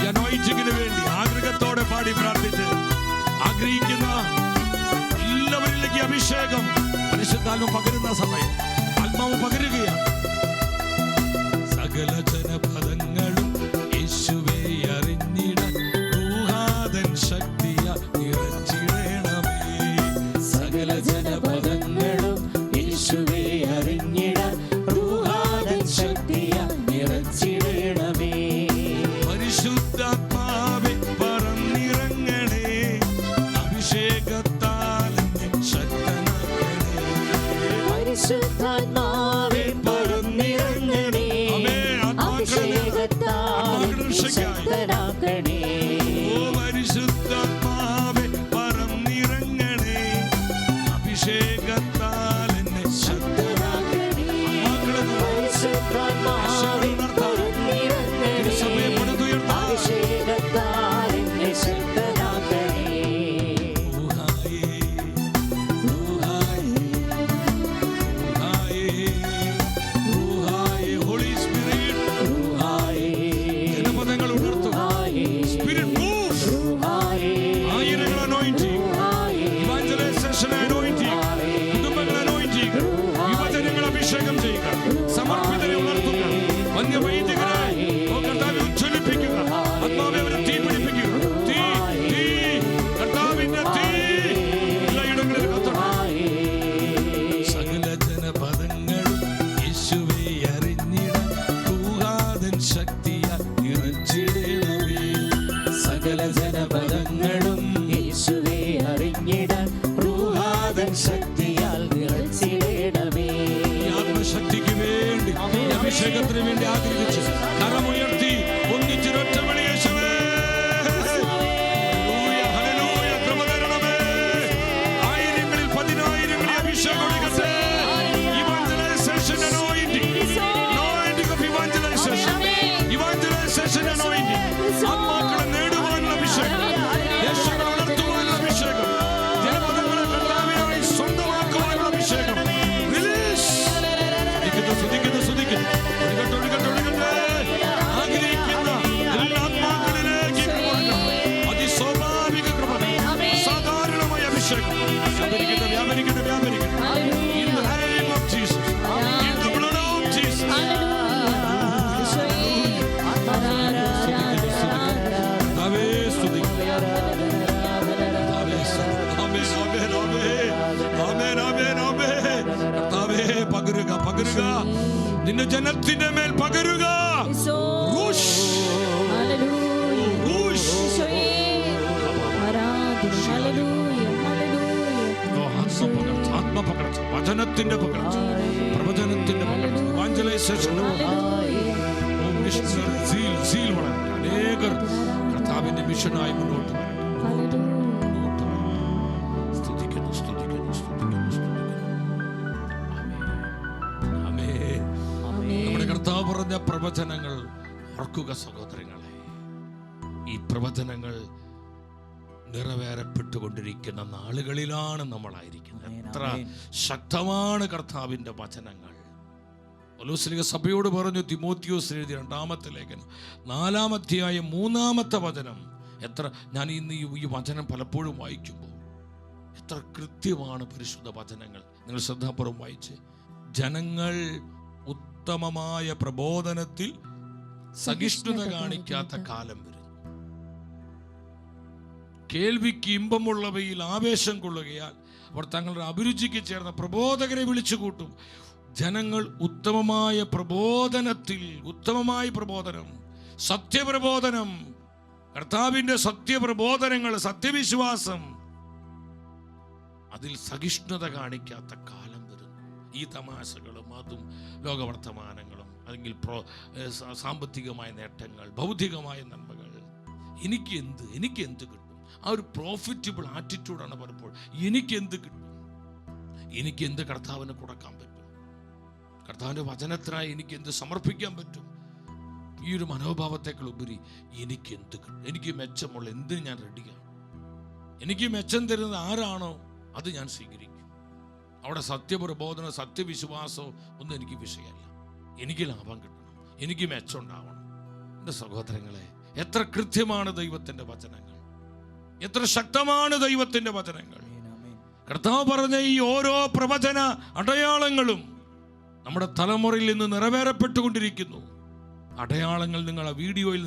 ഈ anointingന് വേണ്ടി ആഗ്രഹത്തോടെ പാടി പ്രാർത്ഥിച്ച് ആഗ്രഹിക്കുന്ന എല്ലാവരിലേക്ക് അഭിഷേകം പരിശുദ്ധാത്മ പകരുന്ന സമയം ആത്മാവ് പകരുകയാണ്. സകല ജനപദങ്ങളും യേശുവേ അറിഞ്ഞിടാൻ റൂഹാതൻ ശക്തിയ നിറച്ചിടണമേ. സകല ജനപദങ്ങളും യേശുവേ അറിഞ്ഞിടാൻ റൂഹാതൻ ശക്തിയ നിറച്ചിടണമേ. പരിശുദ്ധാത്മാവേ പറന്നിറങ്ങണേ, അഭിഷേകത്താൽ ശക്തനാക്കണേ. പരിശുദ്ധാത്മാവേ പറന്നിറങ്ങണേ, അഭിഷേകത്താൽ ശക്തനാക്കണേ. ഓ പരിശുദ്ധാത്മാവേ പറന്നിറങ്ങണേ, അഭിഷേകത്താൽ എന്നെ ശക്തനാക്കണേ. പരിശുദ്ധാത്മാവേ പറന്നിറങ്ങണേ, അഭിഷേകത്താൽ എന്നെ ശക്തനാക്കണേ. സമർപ്പിതരെ ഉണർത്തുക, വന്യവൈദികരെ കർത്താവെ ഉജ്ജ്വലിപ്പിക്കുക, ആത്മാവെ അവരെ തീ പിടിപ്പിക്കുക. തീ തീ കർത്താവിന്റെ തീ എല്ലായിടങ്ങളിൽ കത്തണം. സകല ജനപദങ്ങളും യേശുവേ അറിഞ്ഞിടാൻ റൂഹാതൻ ശക്തിയാൽ നിറച്ചിടണമേ. സകല ജനപദങ്ങളും യേശുവേ അറിഞ്ഞിടാൻ റൂഹാതൻ ശക്തിയാൽ നിറച്ചിടണമേ. ആത്മശക്തിക്ക് വേണ്ടി അഭിഷേകത്തിന് വേണ്ടി ആഗ്രഹിച്ച് കരമുയർത്തി ഒന്നിച്ചിരൊറ്റ വിളി യേശുവേ. Hallelujah, hallelujah. കൃപ തരണമേ. ആയിരങ്ങളിൽ പതിനായിരങ്ങളിൽ അഭിഷേകം ഒഴുകട്ടെ. Evangelization anointing, anointing of evangelization, evangelization anointing. ആത്മാക്കളെ നേടുവാനുള്ള അഭിഷേകം, ദേശങ്ങളെ ഉണർത്തുവാനുള്ള അഭിഷേകം, ജനപദങ്ങളെ കർത്താവിനായി സ്വന്തമാക്കുവാനുള്ള അഭിഷേകം. ആഗ്രഹിക്കുന്ന എല്ലാ ആത്മാക്കളിലേക്ക് അതിസ്വാഭാവിക കൃപ, സാധാരണമായ അഭിഷേകം വ്യാപരിക്കട്ടെ, വ്യാപരിക്കട്ടെ, വ്യാപരിക്കട്ടെ. In the name of Jesus, in the blood of Jesus. നിന്റെ ജനത്തിന്റെ മേൽ പകരുക. റൂഷ്. ഹല്ലേലൂയ. റൂഷ്. ഈശോയേ. ആരാധന. ഹല്ലേലൂയ. ഹല്ലേലൂയ. ആത്മപകർച്ച, വചനത്തിന്റെ പകർച്ച, പ്രവചനത്തിന്റെ പകർച്ച, ഇവാഞ്ചലൈസേഷന്റെ സീൽ വളരട്ടെ. അനേകർ കർത്താവിന്റെ മിഷനായി മുന്നോട്ട് വരട്ടെ. സ്തുതിക്കുന്നു, സ്തുതിക്കുന്നു, സ്തുതിക്കുന്നു, സ്തുതിക്കുന്നു. ആമേൻ. നമ്മുടെ കർത്താവ് പറഞ്ഞ പ്രവചനങ്ങൾ ഓർക്കുക സഹോദരങ്ങളെ. ഈ പ്രവചനങ്ങൾ നിറവേറപ്പെട്ടുകൊണ്ടിരിക്കുന്ന നാളുകളിലാണ് നമ്മളായിരിക്കുന്നത്. എത്ര ശക്തമാണ് കർത്താവിന്റെ വചനങ്ങൾ. പൗലോസ് സഭയോട് പറഞ്ഞു, തിമോത്തിയോസ് എഴുതിയ 2-ാമത്തെ ലേഖനം 4-ാം അധ്യായം 3-ാമത്തെ വചനം. എത്ര ഞാൻ ഇന്ന് ഈ വചനം പലപ്പോഴും വായിക്കുമ്പോൾ എത്ര കൃത്യമാണ് പരിശുദ്ധ വചനങ്ങൾ. നിങ്ങൾ ശ്രദ്ധാപൂർവം വായിച്ച്. ജനങ്ങൾ ഉത്തമമായ പ്രബോധനത്തിൽ സഹിഷ്ണുത കാണിക്കാത്ത കാലം വരും. കേൾവിക്ക് ഇമ്പമുള്ളവയിൽ ആവേശം കൊള്ളുകയാൽ അവർ തങ്ങളുടെ അഭിരുചിക്ക് ചേർന്ന പ്രബോധകരെ വിളിച്ചു കൂട്ടും. ജനങ്ങൾ ഉത്തമമായ പ്രബോധനത്തിൽ, ഉത്തമമായ പ്രബോധനം, സത്യപ്രബോധനം, കർത്താവിന്റെ സത്യപ്രബോധനങ്ങൾ, സത്യവിശ്വാസം, അതിൽ സഹിഷ്ണുത കാണിക്കാത്ത കാലം വരുന്നു. ഈ തമാശകളും അതും ലോകവർത്തമാനങ്ങളും, അല്ലെങ്കിൽ സാമ്പത്തികമായ നേട്ടങ്ങൾ, ഭൗതികമായ നന്മകൾ, എനിക്ക് എന്ത് കിട്ടും, ആ ഒരു പ്രോഫിറ്റബിൾ ആറ്റിറ്റ്യൂഡാണ് പലപ്പോഴും. എനിക്ക് എന്ത് കിട്ടും, എനിക്ക് എന്ത് കർത്താവിന് കൊടുക്കാൻ പറ്റും, കർത്താവിൻ്റെ വചനത്തിനായി എനിക്ക് എന്ത് സമർപ്പിക്കാൻ പറ്റും, ഈ ഒരു മനോഭാവത്തേക്കാൾ ഉപരി എനിക്ക് എന്ത് കിട്ടും, എനിക്ക് മെച്ചമുള്ള എന്തിന് ഞാൻ റെഡിയാണ്, എനിക്ക് മെച്ചം തരുന്നത് ആരാണോ അത് ഞാൻ സ്വീകരിക്കും. അവിടെ സത്യപ്രബോധനോ സത്യവിശ്വാസമോ ഒന്നും എനിക്ക് വിഷയമല്ല. എനിക്ക് ലാഭം കിട്ടണം, എനിക്ക് മെച്ചം ഉണ്ടാവണം. എൻ്റെ സഹോദരങ്ങളെ, എത്ര കൃത്യമാണ് ദൈവത്തിൻ്റെ വചനങ്ങൾ, എത്ര ശക്തമാണ് ദൈവത്തിൻ്റെ വചനങ്ങൾ. കർത്താവ് പറഞ്ഞ ഈ ഓരോ പ്രവചന അടയാളങ്ങളും നമ്മുടെ തലമുറയിൽ നിന്ന് നിറവേറപ്പെട്ടുകൊണ്ടിരിക്കുന്നു. അടയാളങ്ങൾ നിങ്ങൾ ആ വീഡിയോയിൽ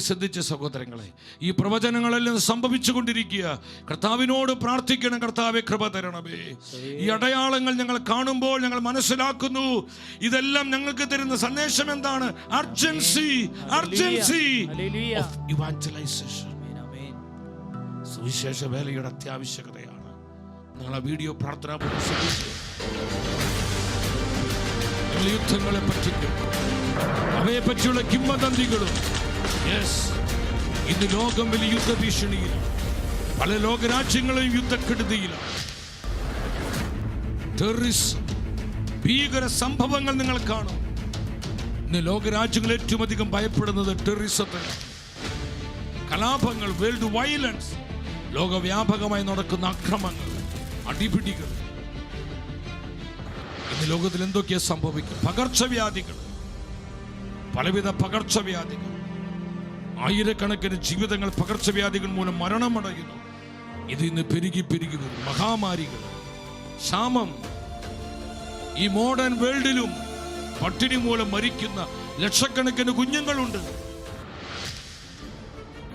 ശ്രദ്ധിച്ച് സഹോദരങ്ങളെ, ഈ പ്രവചനങ്ങളെല്ലാം സംഭവിച്ചുകൊണ്ടിരിക്കുക. കർത്താവിനോട് പ്രാർത്ഥിക്കണം, കർത്താവെ കൃപ തരണമേ. ഈ അടയാളങ്ങൾ ഞങ്ങൾ കാണുമ്പോൾ ഞങ്ങൾ മനസ്സിലാക്കുന്നു, ഇതെല്ലാം ഞങ്ങൾക്ക് തരുന്ന സന്ദേശം എന്താണ്? Urgency of evangelisation. സുവിശേഷ വേലയുടെ അത്യാവശ്യകതയാണ്. നിങ്ങൾ ആ വീഡിയോ പ്രാർത്ഥനാ ശ്രദ്ധിച്ച് യുദ്ധങ്ങളെ പറ്റിക്കും, അവയെ പറ്റിയുള്ള കിംവദന്തികളും. ഇന്ന് ലോകം വലിയ യുദ്ധഭീഷണിയിലാണ്. പല ലോകരാജ്യങ്ങളും യുദ്ധക്കെടുതിയിലാണ്. ഭീകര സംഭവങ്ങൾ നിങ്ങൾ കാണും. ഇന്ന് ലോകരാജ്യങ്ങൾ ഏറ്റവും അധികം ഭയപ്പെടുന്നത് ടെററിസത്തിനാണ്. കലാപങ്ങൾ, വേൾഡ് വയലൻസ്, ലോകവ്യാപകമായി നടക്കുന്ന അക്രമങ്ങൾ, അടിപിടികൾ. ഇന്ന് ലോകത്തിൽ എന്തൊക്കെയാ സംഭവിക്കും? പകർച്ചവ്യാധികൾ, പലവിധ പകർച്ചവ്യാധികൾ. ആയിരക്കണക്കിന് ജീവിതങ്ങൾ പകർച്ചവ്യാധികൾ മൂലം മരണമടയുന്നു. ഇത് ഇന്ന് പെരുകി വരും. മഹാമാരികൾ, ക്ഷാമം. ഈ മോഡേൺ വേൾഡിലും പട്ടിണി മൂലം മരിക്കുന്ന ലക്ഷക്കണക്കിന് കുഞ്ഞുങ്ങളുണ്ട്.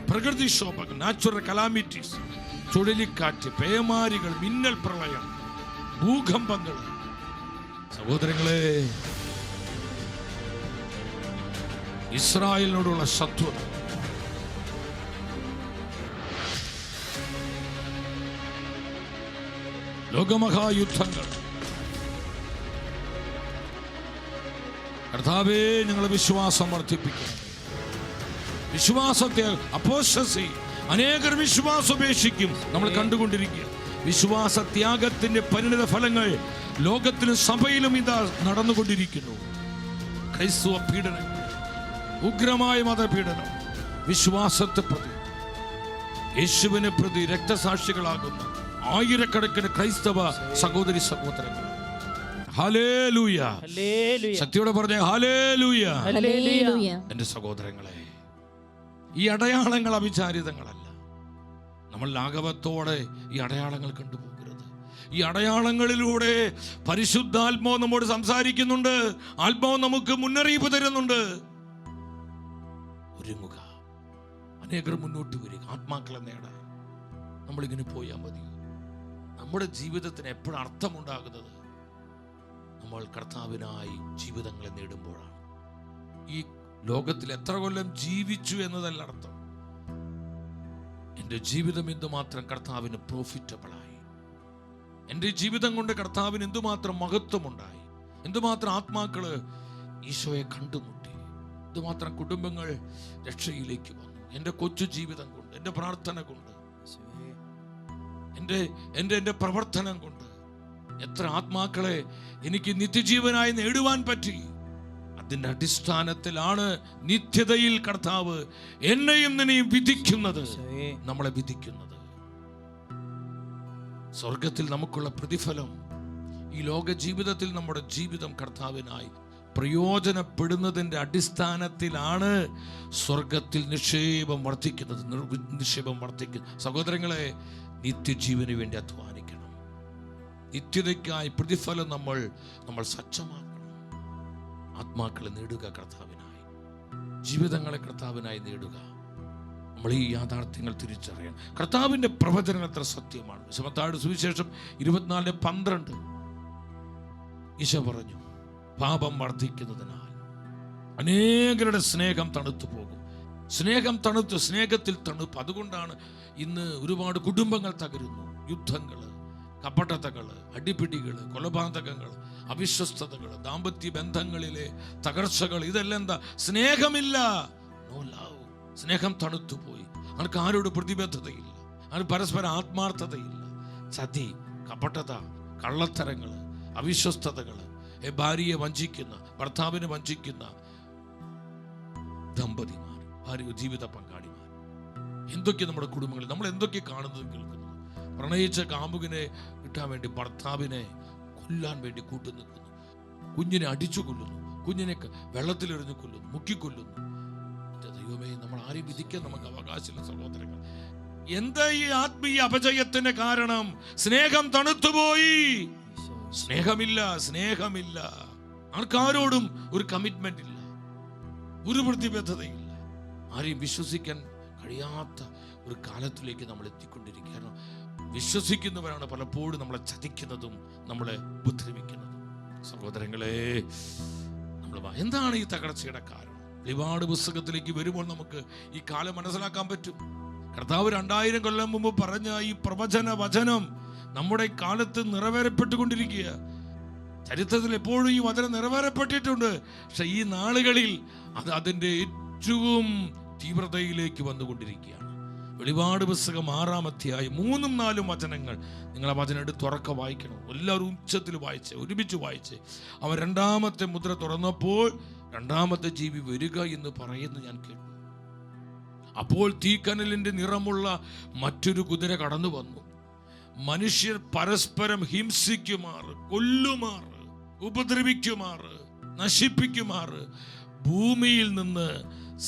പ്രകൃതിക്ഷോഭങ്ങൾ, നാച്ചുറൽ കലാമിറ്റീസ്, ചുഴലിക്കാറ്റ്, പേമാരികൾ, മിന്നൽ പ്രളയം, ഭൂകമ്പങ്ങൾ. സഹോദരങ്ങളെ, ഇസ്രായേലിനോടുള്ള ശത്രുത, ലോകമഹായുദ്ധങ്ങൾ. കർത്താവേ, ഞങ്ങളെ വിശ്വാസം വർദ്ധിപ്പിക്കണം. വിശ്വാസത്തെ അപ്പോസ്റ്റസി, അനേകർ വിശ്വാസം ഉപേക്ഷിക്കും. നമ്മൾ കണ്ടുകൊണ്ടിരിക്കുക. വിശ്വാസത്യാഗത്തിന്റെ പരിണിത ഫലങ്ങൾ ലോകത്തിലും സഭയിലും ഇതാ നടന്നുകൊണ്ടിരിക്കുന്നു. ക്രൈസ്തവ പീഡനങ്ങൾ, ഉഗ്രമായ മതപീഡനം, വിശ്വാസത്തെ പ്രതി, യേശുവിനെ പ്രതി രക്തസാക്ഷികളാകുന്ന ആയിരക്കണക്കിന് ക്രൈസ്തവ സഹോദരി സഹോദരങ്ങൾ. ഹല്ലേലൂയ. ശക്തിയോടെ പറഞ്ഞ ഹല്ലേലൂയ. എന്റെ സഹോദരങ്ങളെ, ഈ അടയാളങ്ങൾ അവിചാരിതങ്ങളല്ല. നമ്മൾ ലാഘവത്തോടെ ഈ അടയാളങ്ങൾ കണ്ടുപോകരുത്. ഈ അടയാളങ്ങളിലൂടെ പരിശുദ്ധാത്മാവ് നമ്മോട് സംസാരിക്കുന്നുണ്ട്. ആത്മാവ് നമുക്ക് മുന്നറിയിപ്പ് തരുന്നുണ്ട്. ഒരുങ്ങുക, അനേകർ മുന്നോട്ട് വരിക, ആത്മാക്കളെ നേടാൻ. നമ്മളിങ്ങനെ പോയാൽ മതി. നമ്മുടെ ജീവിതത്തിന് എപ്പോഴും അർത്ഥമുണ്ടാകുന്നത് നമ്മൾ കർത്താവിനായി ജീവിതങ്ങളെ നേടുമ്പോഴാണ്. ഈ ലോകത്തിൽ എത്ര കൊല്ലം ജീവിച്ചു എന്നതല്ല അർത്ഥം. എൻ്റെ ജീവിതം എന്തുമാത്രം കർത്താവിന് പ്രോഫിറ്റബിളായി, എൻ്റെ ജീവിതം കൊണ്ട് കർത്താവിന് എന്തുമാത്രം മഹത്വമുണ്ടായി, എന്തുമാത്രം ആത്മാക്കള് ഈശോയെ കണ്ടുമുട്ടി, എന്തുമാത്രം കുടുംബങ്ങൾ രക്ഷയിലേക്ക് വന്നു എൻ്റെ കൊച്ചു ജീവിതം കൊണ്ട്, എൻ്റെ പ്രാർത്ഥന കൊണ്ട്, എൻ്റെ പ്രവർത്തനം കൊണ്ട്. എത്ര ആത്മാക്കളെ എനിക്ക് നിത്യജീവനായി നേടുവാൻ പറ്റി. അതിൻ്റെ അടിസ്ഥാനത്തിലാണ് നിത്യതയിൽ കർത്താവ് എന്നെയും നിന്നെയും വിധിക്കുന്നത്, നമ്മളെ വിധിക്കുന്നത്. സ്വർഗത്തിൽ നമുക്കുള്ള പ്രതിഫലം ഈ ലോക ജീവിതത്തിൽ നമ്മുടെ ജീവിതം കർത്താവിനായി പ്രയോജനപ്പെടുന്നതിൻ്റെ അടിസ്ഥാനത്തിലാണ് സ്വർഗത്തിൽ നിക്ഷേപം വർദ്ധിക്കുന്നത്. സഹോദരങ്ങളെ, നിത്യജീവന് വേണ്ടി അധ്വാനിക്കണം. നിത്യതയ്ക്കായി പ്രതിഫലം നമ്മൾ സജ്ജമാക്കണം. ആത്മാക്കളെ നേടുക കർത്താവിനായി, ജീവിതങ്ങളെ കർത്താവിനായി നേടുക. നമ്മൾ ഈ യാഥാർത്ഥ്യങ്ങൾ തിരിച്ചറിയണം. കർത്താവിൻ്റെ പ്രവചനം എത്ര സത്യമാണ്. മത്തായിയുടെ സുവിശേഷം 24:12 ഈശോ പറഞ്ഞു, പാപം വർദ്ധിക്കുന്നതിനാൽ അനേകരുടെ സ്നേഹം തണുത്തു പോകും. സ്നേഹത്തിൽ തണുപ്പ്. അതുകൊണ്ടാണ് ഇന്ന് ഒരുപാട് കുടുംബങ്ങൾ തകരുന്നു. യുദ്ധങ്ങൾ, കപടതകൾ, അടിപിടികൾ, കൊലപാതകങ്ങൾ, അവിശ്വസ്തതകൾ, ദാമ്പത്യ ബന്ധങ്ങളിലെ തകർച്ചകൾ. ഇതെല്ലാം എന്താ? സ്നേഹമില്ല. No love. സ്നേഹം തണുത്തുപോയി. അവർക്ക് ആരോട് പ്രതിബദ്ധതയില്ല, അവർക്ക് പരസ്പര ആത്മാർത്ഥതയില്ല. ചതി, കപടത, കള്ളത്തരങ്ങൾ, അവിശ്വസ്തതകൾ, ഭാര്യയെ വഞ്ചിക്കുന്ന, ഭർത്താവിനെ വഞ്ചിക്കുന്ന ദമ്പതിമാർ, ഭാര്യ ജീവിത പങ്കാളിമാർ, എന്തൊക്കെ നമ്മുടെ കുടുംബങ്ങളിൽ നമ്മൾ എന്തൊക്കെ കാണുന്നത് കേൾക്കുന്നത്. പ്രണയിച്ച കാമുകനെ കിട്ടാൻ വേണ്ടി ഭർത്താവിനെ കൊല്ലാൻ വേണ്ടി കൂട്ടുനിൽക്കുന്നു, കുഞ്ഞിനെ അടിച്ചു കൊല്ലുന്നു, കുഞ്ഞിനെ വെള്ളത്തിലെറിഞ്ഞു കൊല്ലുന്നു, മുക്കിക്കൊല്ലുന്നു. ദൈവമേ, നമ്മൾ ആരെയും വിധിക്കാൻ നമുക്ക് അവകാശമില്ല സഹോദരങ്ങൾ. എന്താ ഈ ആത്മീയ അപജയത്തിന് കാരണം? സ്നേഹം തണുത്തുപോയി. സ്നേഹമില്ല. ആർക്കാരോടും ഒരു കമ്മിറ്റ്മെന്റ് ഇല്ല, ഒരു പ്രതിബദ്ധതയില്ല. ആരെയും വിശ്വസിക്കാൻ കഴിയാത്ത ഒരു കാലത്തിലേക്ക് നമ്മൾ എത്തിക്കൊണ്ടിരിക്കുക. കാരണം വിശ്വസിക്കുന്നവരാണ് പലപ്പോഴും നമ്മളെ ചതിക്കുന്നതും നമ്മളെ ഉപദ്രവിക്കുന്നതും. സഹോദരങ്ങളെ, എന്താണ് ഈ തകർച്ചയുടെ കാരണം? വെളിപാട് പുസ്തകത്തിലേക്ക് വരുമ്പോൾ നമുക്ക് ഈ കാലം മനസ്സിലാക്കാൻ പറ്റും. കർത്താവ് 2000 കൊല്ലം മുമ്പ് പറഞ്ഞ ഈ പ്രവചന വചനം നമ്മുടെ കാലത്ത് നിറവേറപ്പെട്ടുകൊണ്ടിരിക്കുക. ചരിത്രത്തിൽ എപ്പോഴും ഈ വചനം നിറവേറപ്പെട്ടിട്ടുണ്ട്. പക്ഷെ ഈ നാളുകളിൽ അത് അതിൻ്റെ ഏറ്റവും തീവ്രതയിലേക്ക് വന്നുകൊണ്ടിരിക്കുകയാണ്. വെളിപാട് പുസ്തകം 6-ാം അധ്യായം 3-4 വചനങ്ങൾ നിങ്ങൾ ആ വചനം എടുത്ത് തുറക്ക വായിക്കണം. എല്ലാവരും ഉച്ചത്തിൽ വായിച്ച്, ഒരുമിച്ച് വായിച്ച്. അവൻ 2ാമത്തെ മുദ്ര തുറന്നപ്പോൾ 2ാമത്തെ ജീവി വരിക എന്ന് പറയുന്നു ഞാൻ കേട്ടു. അപ്പോൾ തീക്കനലിന്റെ നിറമുള്ള മറ്റൊരു കുതിര കടന്നു വന്നു. മനുഷ്യർ പരസ്പരം ഹിംസിക്കുമാറ്, കൊല്ലുമാറ്, ഉപദ്രവിക്കുമാറ്, നശിപ്പിക്കുമാറ് ഭൂമിയിൽ നിന്ന്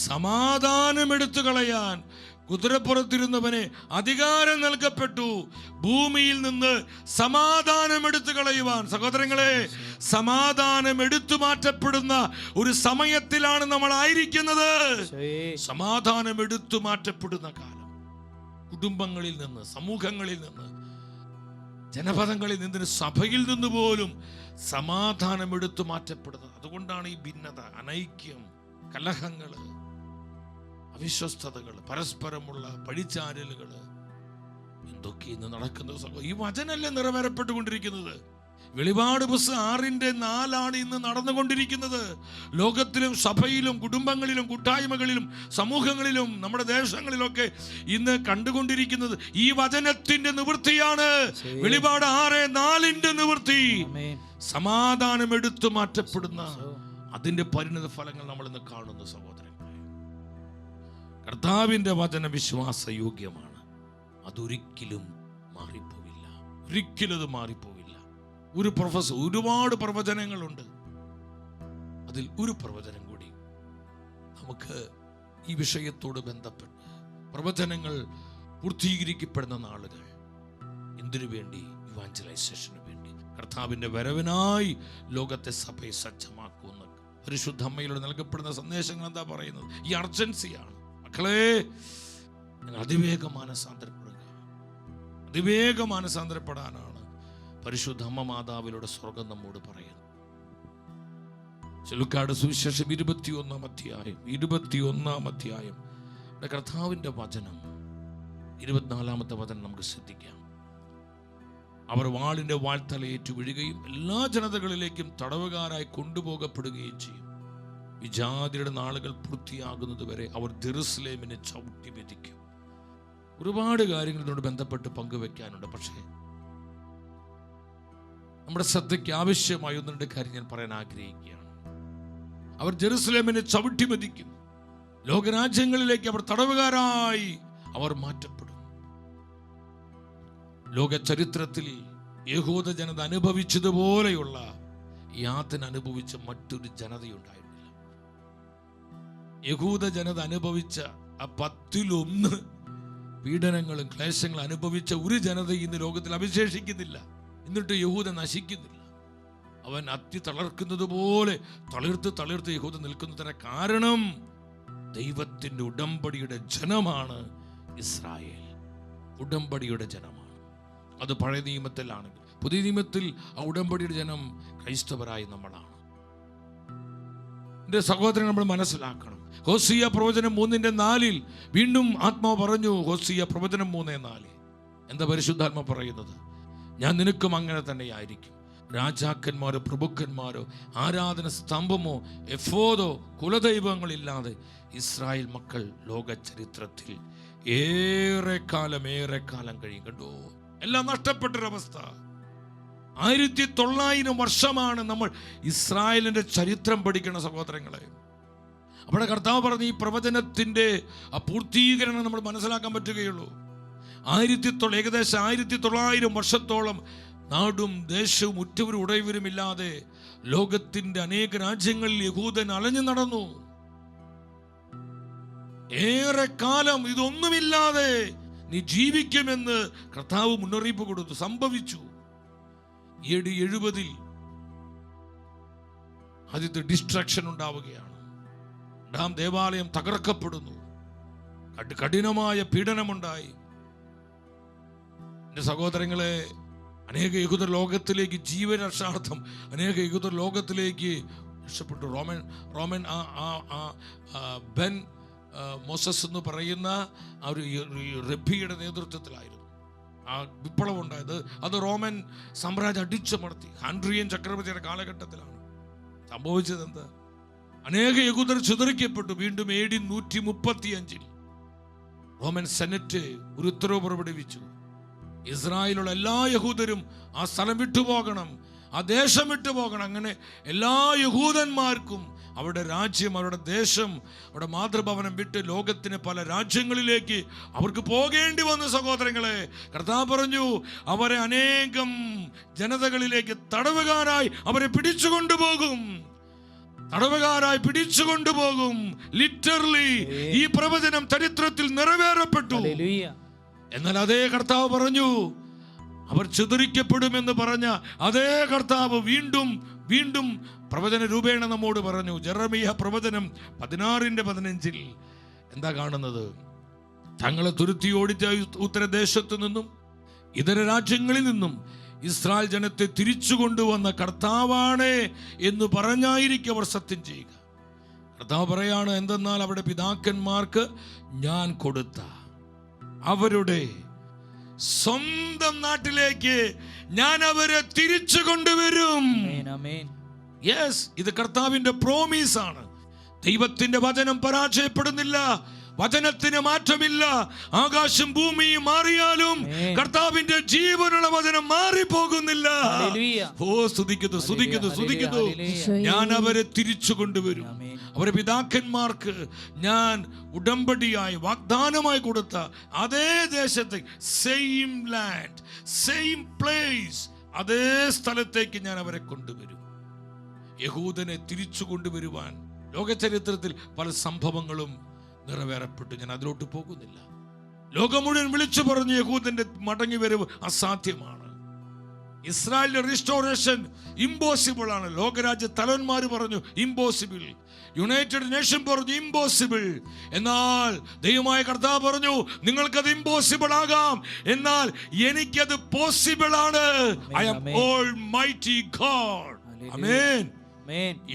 സമാധാനം എടുത്തു കളയാൻ കുതിരപ്പുറത്തിരുന്നവനെ അധികാരം നൽകപ്പെട്ടു. ഭൂമിയിൽ നിന്ന് സമാധാനം എടുത്തു കളയുവാൻ. സഹോദരങ്ങളെ, സമാധാനം എടുത്തു മാറ്റപ്പെടുന്ന ഒരു സമയത്തിലാണ് നമ്മൾ ആയിരിക്കുന്നത്. സമാധാനം എടുത്തു മാറ്റപ്പെടുന്ന കാലം. കുടുംബങ്ങളിൽ നിന്ന്, സമൂഹങ്ങളിൽ നിന്ന്, ജനപദങ്ങളിൽ നിന്ന്, സഭയിൽ നിന്ന് പോലും സമാധാനം എടുത്തു മാറ്റപ്പെടുന്നത്. അതുകൊണ്ടാണ് ഈ ഭിന്നത, അനൈക്യം, കലഹങ്ങൾ, അവിശ്വസ്തതകൾ, പരസ്പരമുള്ള പഴിച്ചാരലുകൾ, എന്തൊക്കെ ഇന്ന് നടക്കുന്നത്. ഈ വചനല്ലേ നിറവേറപ്പെട്ടുകൊണ്ടിരിക്കുന്നത്. വെളിപാട് പുസ്തകം 6:4 ഇന്ന് നടന്നുകൊണ്ടിരിക്കുന്നത്. ലോകത്തിലും സഭയിലും കുടുംബങ്ങളിലും കൂട്ടായ്മകളിലും സമൂഹങ്ങളിലും നമ്മുടെ ദേശങ്ങളിലൊക്കെ ഇന്ന് കണ്ടുകൊണ്ടിരിക്കുന്നത് ഈ വചനത്തിന്റെ നിവൃത്തിയാണ്. വെളിപാട് 6:4 നിവൃത്തി. സമാധാനം എടുത്തു മാറ്റപ്പെടുന്ന അതിന്റെ പരിണത ഫലങ്ങൾ നമ്മൾ ഇന്ന് കാണുന്നു. സഹോദരങ്ങളെ, കർത്താവിന്റെ വചന വിശ്വാസയോഗ്യമാണ്. അതൊരിക്കലും മാറിപ്പോവില്ല. ഒരിക്കലും അത് മാറിപ്പോവില്ല. ഒരുപാട് പ്രവചനങ്ങളുണ്ട്. അതിൽ ഒരു പ്രവചനം കൂടി നമുക്ക് ഈ വിഷയത്തോട് ബന്ധപ്പെട്ട്, പ്രവചനങ്ങൾ പൂർത്തീകരിക്കപ്പെടുന്ന നാളുകൾ എന്തിനു വേണ്ടി? ഇവാഞ്ചലൈസേഷന് വേണ്ടി, കർത്താവിന്റെ വരവിനായി ലോകത്തെ സഭയെ സജ്ജമാക്കുമെന്ന് പരിശുദ്ധ അമ്മയിലൂടെ നൽകപ്പെടുന്ന സന്ദേശങ്ങൾ എന്താ പറയുന്നത്? ഈ അർജൻസിയാണ്. മക്കളെ, നിങ്ങൾ അതിവേഗം മാനസാന്തരപ്പെടാനാണ് പരിശുദ്ധ അമ്മ മാതാവിലൂടെ സ്വർഗം നമ്മോട് പറയുന്നത്. ലൂക്കായുടെ സുവിശേഷം 21-ാം അധ്യായം കർത്താവിൻ്റെ വചനം 24-ാമത്തെ വചനം നമുക്ക് ശ്രദ്ധിക്കാം. അവർ വാളിന്റെ വാൾത്തലയേറ്റു വീഴുകയും എല്ലാ ജനതകളിലേക്കും തടവുകാരായി കൊണ്ടുപോകപ്പെടുകയും ചെയ്യും. വിജാതിയുടെ നാളുകൾ പൂർത്തിയാകുന്നത് വരെ അവർ ജെറുസലേമിനെ ചവിട്ടി മെതിക്കും. ഒരുപാട് കാര്യങ്ങൾ ഇതിനോട് ബന്ധപ്പെട്ട് പങ്കുവെക്കാനുണ്ട്. പക്ഷേ നമ്മുടെ ശ്രദ്ധയ്ക്ക് ആവശ്യമായ ഒന്ന് രണ്ട് കാര്യം ഞാൻ പറയാൻ ആഗ്രഹിക്കുകയാണ്. അവർ ജെറുസലേമിനെ ചവിട്ടി മെതിക്കും. ലോകരാജ്യങ്ങളിലേക്ക് അവർ തടവുകാരായി അവർ മാറ്റപ്പെടും. ലോക ചരിത്രത്തിൽ യഹൂദ ജനത അനുഭവിച്ചതുപോലെയുള്ള യാതന അനുഭവിച്ച മറ്റൊരു ജനതയുണ്ടായിട്ടില്ല. യഹൂദ ജനത അനുഭവിച്ച ആ 10-1 പീഡനങ്ങളും ക്ലേശങ്ങളും അനുഭവിച്ച ഒരു ജനത ഇന്ന് ലോകത്തിൽ അവശേഷിക്കുന്നില്ല. എന്നിട്ട് യഹൂദ നശിക്കുന്നില്ല. അവൻ അത്തി തളർക്കുന്നത് പോലെ തളിർത്ത് യഹൂദ നിൽക്കുന്നതിന് കാരണം ദൈവത്തിന്റെ ഉടമ്പടിയുടെ ജനമാണ് ഇസ്രായേൽ. ഉടമ്പടിയുടെ ജനമാണ്. അത് പഴയ നിയമത്തിലാണെങ്കിൽ, പുതിയ നിയമത്തിൽ ആ ഉടമ്പടിയുടെ ജനം ക്രൈസ്തവരായി നമ്മളാണ്. എൻ്റെ സഹോദരൻ, നമ്മൾ മനസ്സിലാക്കണം. ഹോസിയ പ്രവചനം 3:4 വീണ്ടും ആത്മാവ് പറഞ്ഞു. ഹോസിയ പ്രവചനം 3:4 എന്താ പരിശുദ്ധാത്മ പറയുന്നത്? ഞാൻ നിനക്കും അങ്ങനെ തന്നെയായിരിക്കും. രാജാക്കന്മാരോ പ്രഭുക്കന്മാരോ ആരാധന സ്തംഭമോ എഫോദോ കുലദൈവങ്ങളില്ലാതെ ഇസ്രായേൽ മക്കൾ ലോക ചരിത്രത്തിൽ ഏറെ കാലം കഴിയും. കണ്ടോ, എല്ലാം നഷ്ടപ്പെട്ടൊരവസ്ഥ. 1900 വർഷമാണ് നമ്മൾ ഇസ്രായേലിന്റെ ചരിത്രം പഠിക്കുന്ന സഹോദരങ്ങളെ. അവിടെ കർത്താവ് പറഞ്ഞ ഈ പ്രവചനത്തിന്റെ ആ പൂർത്തീകരണം നമ്മൾ മനസ്സിലാക്കാൻ പറ്റുകയുള്ളൂ. ഏകദേശം 1900 വർഷത്തോളം നാടും ദേശവും ഉറ്റവരും ഉടയവരുമില്ലാതെ ലോകത്തിന്റെ അനേക രാജ്യങ്ങളിൽ യഹൂദൻ അലഞ്ഞു നടന്നു. ഏറെ കാലം ഇതൊന്നുമില്ലാതെ നീ ജീവിക്കുമെന്ന് കർത്താവ് മുന്നറിയിപ്പ് കൊടുത്തു. സംഭവിച്ചു. AD 70 ആദ്യത്തെ ഡിസ്ട്രക്ഷൻ ഉണ്ടാവുകയാണ്. രണ്ടാം ദേവാലയം തകർക്കപ്പെടുന്നു. കഠിനമായ പീഡനമുണ്ടായി. എൻ്റെ സഹോദരങ്ങളെ, അനേക യഹൂദർ ലോകത്തിലേക്ക് ജീവരക്ഷാർത്ഥം അനേക യഹൂദർ ലോകത്തിലേക്ക് രക്ഷപ്പെട്ടു. റോമൻ ബെൻ മോസസ് എന്ന് പറയുന്ന ആ ഒരു റബ്ബിയുടെ നേതൃത്വത്തിലായിരുന്നു ആ വിപ്ലവം ഉണ്ടായത്. അത് റോമൻ സാമ്രാജ്യം അടിച്ചമർത്തി. ഹാൻഡ്രിയൻ ചക്രവർത്തിയുടെ കാലഘട്ടത്തിലാണ് സംഭവിച്ചത്. എന്താ? അനേക യഹൂദർ ചിതറിക്കപ്പെട്ടു. വീണ്ടും AD 135 റോമൻ സെനറ്റ് ഒരു ഉത്തരവ് പുറപ്പെടുവിച്ചു. ഇസ്രായേലുള്ള എല്ലാ യഹൂദരും ആ സ്ഥലം വിട്ടുപോകണം, ആ ദേശം വിട്ടുപോകണം. അങ്ങനെ എല്ലാ യഹൂദന്മാർക്കും അവരുടെ രാജ്യം, അവരുടെ ദേശം, അവരുടെ മാതൃഭവനം വിട്ട് ലോകത്തിന് പല രാജ്യങ്ങളിലേക്ക് അവർക്ക് പോകേണ്ടി വന്നു. സഹോദരങ്ങളെ, കർത്താവ് പറഞ്ഞു അവരെ അനേകം ജനതകളിലേക്ക് തടവുകാരായി അവരെ പിടിച്ചുകൊണ്ടുപോകും. ലിറ്ററലി ഈ പ്രവചനം ചരിത്രത്തിൽ നിറവേറപ്പെട്ടു. എന്നാൽ അതേ കർത്താവ് പറഞ്ഞു അവർ ചിതറിക്കപ്പെടുമെന്ന് പറഞ്ഞ അതേ കർത്താവ് വീണ്ടും പ്രവചന രൂപേണ നമ്മോട് പറഞ്ഞു. ജെറമിയ പ്രവചനം 16:15 എന്താ കാണുന്നത്? തങ്ങളെ തുരുത്തി ഓടിച്ച ഉത്തരദേശത്തു നിന്നും ഇതര രാജ്യങ്ങളിൽ നിന്നും ഇസ്രായേൽ ജനത്തെ തിരിച്ചു കൊണ്ടുവന്ന കർത്താവാണ് എന്ന് പറഞ്ഞായിരിക്കും അവർ സത്യം ചെയ്യുക. കർത്താവ് പറയാണ്, എന്തെന്നാൽ അവിടെ പിതാക്കന്മാർക്ക് ഞാൻ കൊടുത്ത അവരുടെ സ്വന്തം നാട്ടിലേക്ക് ഞാൻ അവരെ തിരിച്ചു കൊണ്ടുവരും. യെസ്, ഇത് കർത്താവിന്റെ പ്രോമിസ് ആണ്. ദൈവത്തിന്റെ വചനം പരാജയപ്പെടുന്നില്ല. വചനത്തിന് മാറ്റമില്ല. ആകാശം ഭൂമിയും മാറിയാലും കർത്താവിന്റെ ജീവനുള്ള വചനം മാറിപ്പോകുന്നില്ല. ഓ, സ്തുതിക്കുന്നു. ഞാൻ അവരെ തിരിച്ചു കൊണ്ടുവരും. അവരെ പിതാക്കന്മാർക്ക് ഞാൻ ഉടമ്പടിയായി വാഗ്ദാനമായി കൊടുത്ത അതേ ദേശത്തെ, സെയിം ലാൻഡ്, സെയിം പ്ലേസ്, അതേ സ്ഥലത്തേക്ക് ഞാൻ അവരെ കൊണ്ടുവരും. യഹൂദനെ തിരിച്ചു കൊണ്ടുവരുവാൻ ലോക ചരിത്രത്തിൽ പല സംഭവങ്ങളും നിറവേറപ്പെട്ടു. ഞാൻ അതിലോട്ട് പോകുന്നില്ല. ലോകം മുഴുവൻ വിളിച്ചു പറഞ്ഞു യഹൂദന്റെ മടങ്ങി വരവ് അസാധ്യമാണ്. ഇസ്രായേലിന്റെ റിസ്റ്റോറേഷൻ ഇമ്പോസിബിൾ ആണ്. ലോകരാജ്യ തലവന്മാർ പറഞ്ഞു ഇമ്പോസിബിൾ. യുണൈറ്റഡ് നേഷൻ പറഞ്ഞു ഇമ്പോസിബിൾ. എന്നാൽ ദൈവമായ കർത്താവ് പറഞ്ഞു നിങ്ങൾക്കത് ഇമ്പോസിബിൾ ആകാം, എന്നാൽ എനിക്കത് പോസിബിൾ ആണ്. I am almighty God. Amen.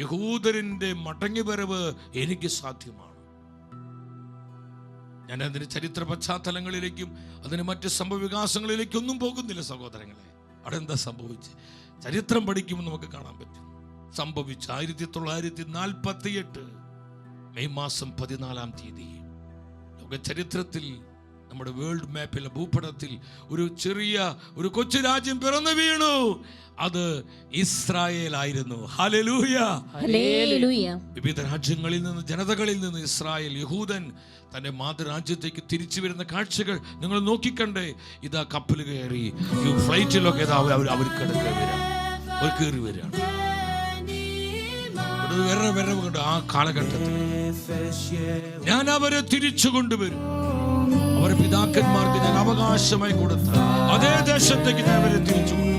യഹൂദരിന്റെ മടങ്ങിവരവ് എനിക്ക് സാധ്യമാണ്. ഞാൻ അതിന് ചരിത്ര പശ്ചാത്തലങ്ങളിലേക്കും അതിന് മറ്റ് സംഭവ വികാസങ്ങളിലേക്കും ഒന്നും പോകുന്നില്ല സഹോദരങ്ങളെ. അവിടെ എന്താ സംഭവിച്ച് ചരിത്രം പഠിക്കുമ്പോൾ നമുക്ക് കാണാൻ പറ്റും. സംഭവിച്ചു 1948 മെയ് മാസം 14-ാം തീയതി ലോക ചരിത്രത്തിൽ നമ്മുടെ വേൾഡ് മാപ്പിലെ ഭൂപടത്തിൽ ഒരു കൊച്ചു രാജ്യം പിറന്നു വീണു. അത് ഇസ്രായേൽ ആയിരുന്നു. Hallelujah, hallelujah. വിവിധ രാജ്യങ്ങളിൽ നിന്ന്, ജനതകളിൽ നിന്ന് ഇസ്രായേൽ, യഹൂദൻ തന്റെ മാതൃരാജ്യത്തേക്ക് തിരിച്ചു വരുന്ന കാഴ്ചകൾ നിങ്ങൾ നോക്കിക്കണ്ടേ. ഇതാ കപ്പൽ കയറി ഫ്ലൈറ്റിലൊക്കെ അവർ കയറി വരികയാണ്. വരവ് കണ്ട് ആ കാലഘട്ടത്തിൽ ഞാൻ അവരെ തിരിച്ചു കൊണ്ടുവരും. അവരുടെ പിതാക്കന്മാർക്ക് ഞാൻ അവകാശമായി കൊടുത്ത അതേ ദേശത്തേക്ക് ഞാൻ അവരെ തിരിച്ചു കൊണ്ടുവരും.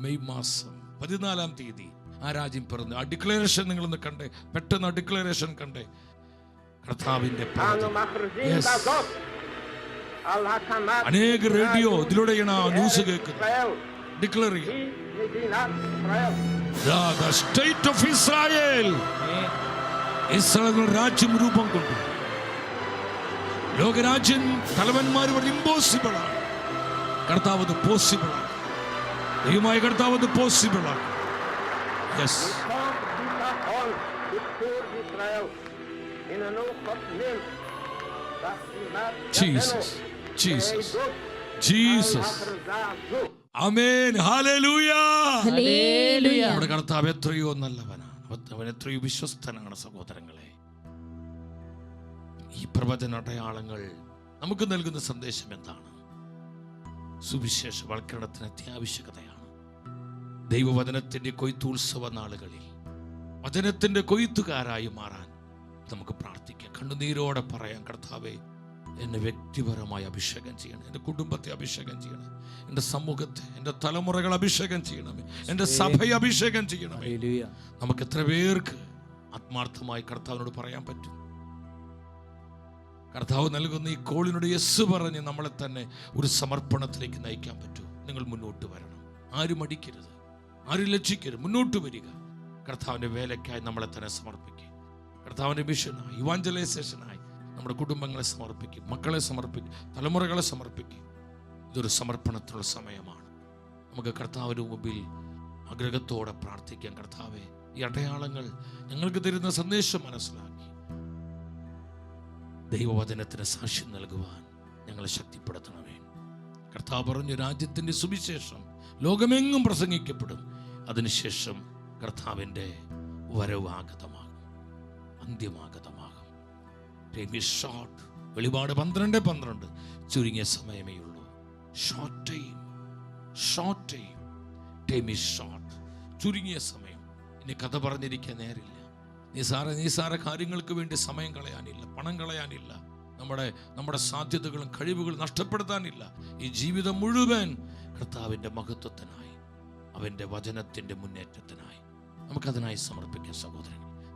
മെയ് മാസം 14-ാം തീയതി ആ രാജ്യം പിറന്നു. ആ ഡിക്ലറേഷൻ നിങ്ങളൊന്ന് കണ്ടേ, പെട്ടെന്ന് ആ ഡിക്ലറേഷൻ കണ്ടേ. കർത്താവിന്റെ അനേക റേഡിയോ ഇതിലൂടെയാണ് ആ ന്യൂസ് കേൾക്കുന്നത്. Declare state of Israel. Israel രാജ്യം രൂപം കൊണ്ടു. ലോകരാജ്യം തലവന്മാർ ഇമ്പോസിബിൾ ആണ്. കർത്താവ് അത് പോസിബിൾ ആണ്. ദൈവമായ കർത്താവ് അത് പോസിബിൾ ആണ്. Yes, Jesus, Jesus, Jesus. Amen, hallelujah, hallelujah. നമ്മുടെ കർത്താവ് എത്രയോ നല്ലവനാണ്. അവൻ എത്രയോ വിശ്വസ്തനാണ്. സഹോദരങ്ങളെ, ഈ പ്രവചന അടയാളങ്ങൾ നമുക്ക് നൽകുന്ന സന്ദേശം എന്താണ്? സുവിശേഷവൽക്കരണത്തിന് അത്യാവശ്യകതയാണ്. ദൈവവചനത്തിന്റെ കൊയ്ത്തുത്സവ നാളുകളിൽ വചനത്തിന്റെ കൊയ്ത്തുകാരായി മാറാൻ നമുക്ക് പ്രാർത്ഥിക്കാം. കണ്ണുനീരോടെ പറയാം, കർത്താവേ, എന്നെ വ്യക്തിപരമായി അഭിഷേകം ചെയ്യണം. എൻ്റെ കുടുംബത്തെ അഭിഷേകം ചെയ്യണം. എൻ്റെ സമൂഹത്തെ, എൻ്റെ തലമുറകൾ അഭിഷേകം ചെയ്യണമേ. എൻ്റെ സഭയെ അഭിഷേകം ചെയ്യണമേ. നമുക്ക് എത്ര പേർക്ക് ആത്മാർത്ഥമായി കർത്താവിനോട് പറയാൻ പറ്റും? കർത്താവ് നൽകുന്ന ഈ കോളിനോട് യെസ് പറഞ്ഞ് നമ്മളെ തന്നെ ഒരു സമർപ്പണത്തിലേക്ക് നയിക്കാൻ പറ്റൂ. നിങ്ങൾ മുന്നോട്ട് വരണം. ആരും അടിക്കരുത്, ആരും ലജ്ജിക്കരുത്. മുന്നോട്ട് വരിക. കർത്താവിൻ്റെ വേലയ്ക്കായി നമ്മളെ തന്നെ സമർപ്പിക്കുക. കർത്താവിൻ്റെ മിഷനായി, ഇവാഞ്ചലൈസേഷനായി നമ്മുടെ കുടുംബങ്ങളെ സമർപ്പിക്കും, മക്കളെ സമർപ്പിക്കും, തലമുറകളെ സമർപ്പിക്കും. ഇതൊരു സമർപ്പണത്തിനുള്ള സമയമാണ്. നമുക്ക് കർത്താവിൻ്റെ മുമ്പിൽ ആഗ്രഹത്തോടെ പ്രാർത്ഥിക്കാം. കർത്താവേ, ഈ അടയാളങ്ങൾ ഞങ്ങൾക്ക് തരുന്ന സന്ദേശം മനസ്സിലാക്കി ദൈവവചനത്തിന് സാക്ഷ്യം നൽകുവാൻ ഞങ്ങളെ ശക്തിപ്പെടുത്തണമേ. കർത്താവ് പറഞ്ഞു, രാജ്യത്തിൻ്റെ സുവിശേഷം ലോകമെങ്ങും പ്രസംഗിക്കപ്പെടും. അതിനുശേഷം കർത്താവിൻ്റെ വരവ് ആഗതമാകും, അന്ത്യമാഗതമാകും. Time is short. വെളിപാട് 12:12. ചുരുങ്ങിയ സമയമേ ഉള്ളൂ. Short time, short time. Time is short. ചുരുങ്ങിയ സമയം. ഇനി കഥ പറഞ്ഞിരിക്കാൻ നേരില്ല. നിസാര കാര്യങ്ങൾക്ക് വേണ്ടി സമയം കളയാനില്ല, പണം കളയാനില്ല, നമ്മുടെ സാധ്യതകളും കഴിവുകളും നഷ്ടപ്പെടുത്താനില്ല. ഈ ജീവിതം മുഴുവൻ കർത്താവിൻ്റെ മഹത്വത്തിനായി, അവൻ്റെ വചനത്തിൻ്റെ മുന്നേറ്റത്തിനായി നമുക്കതിനായി സമർപ്പിക്കാം സഹോദരൻ.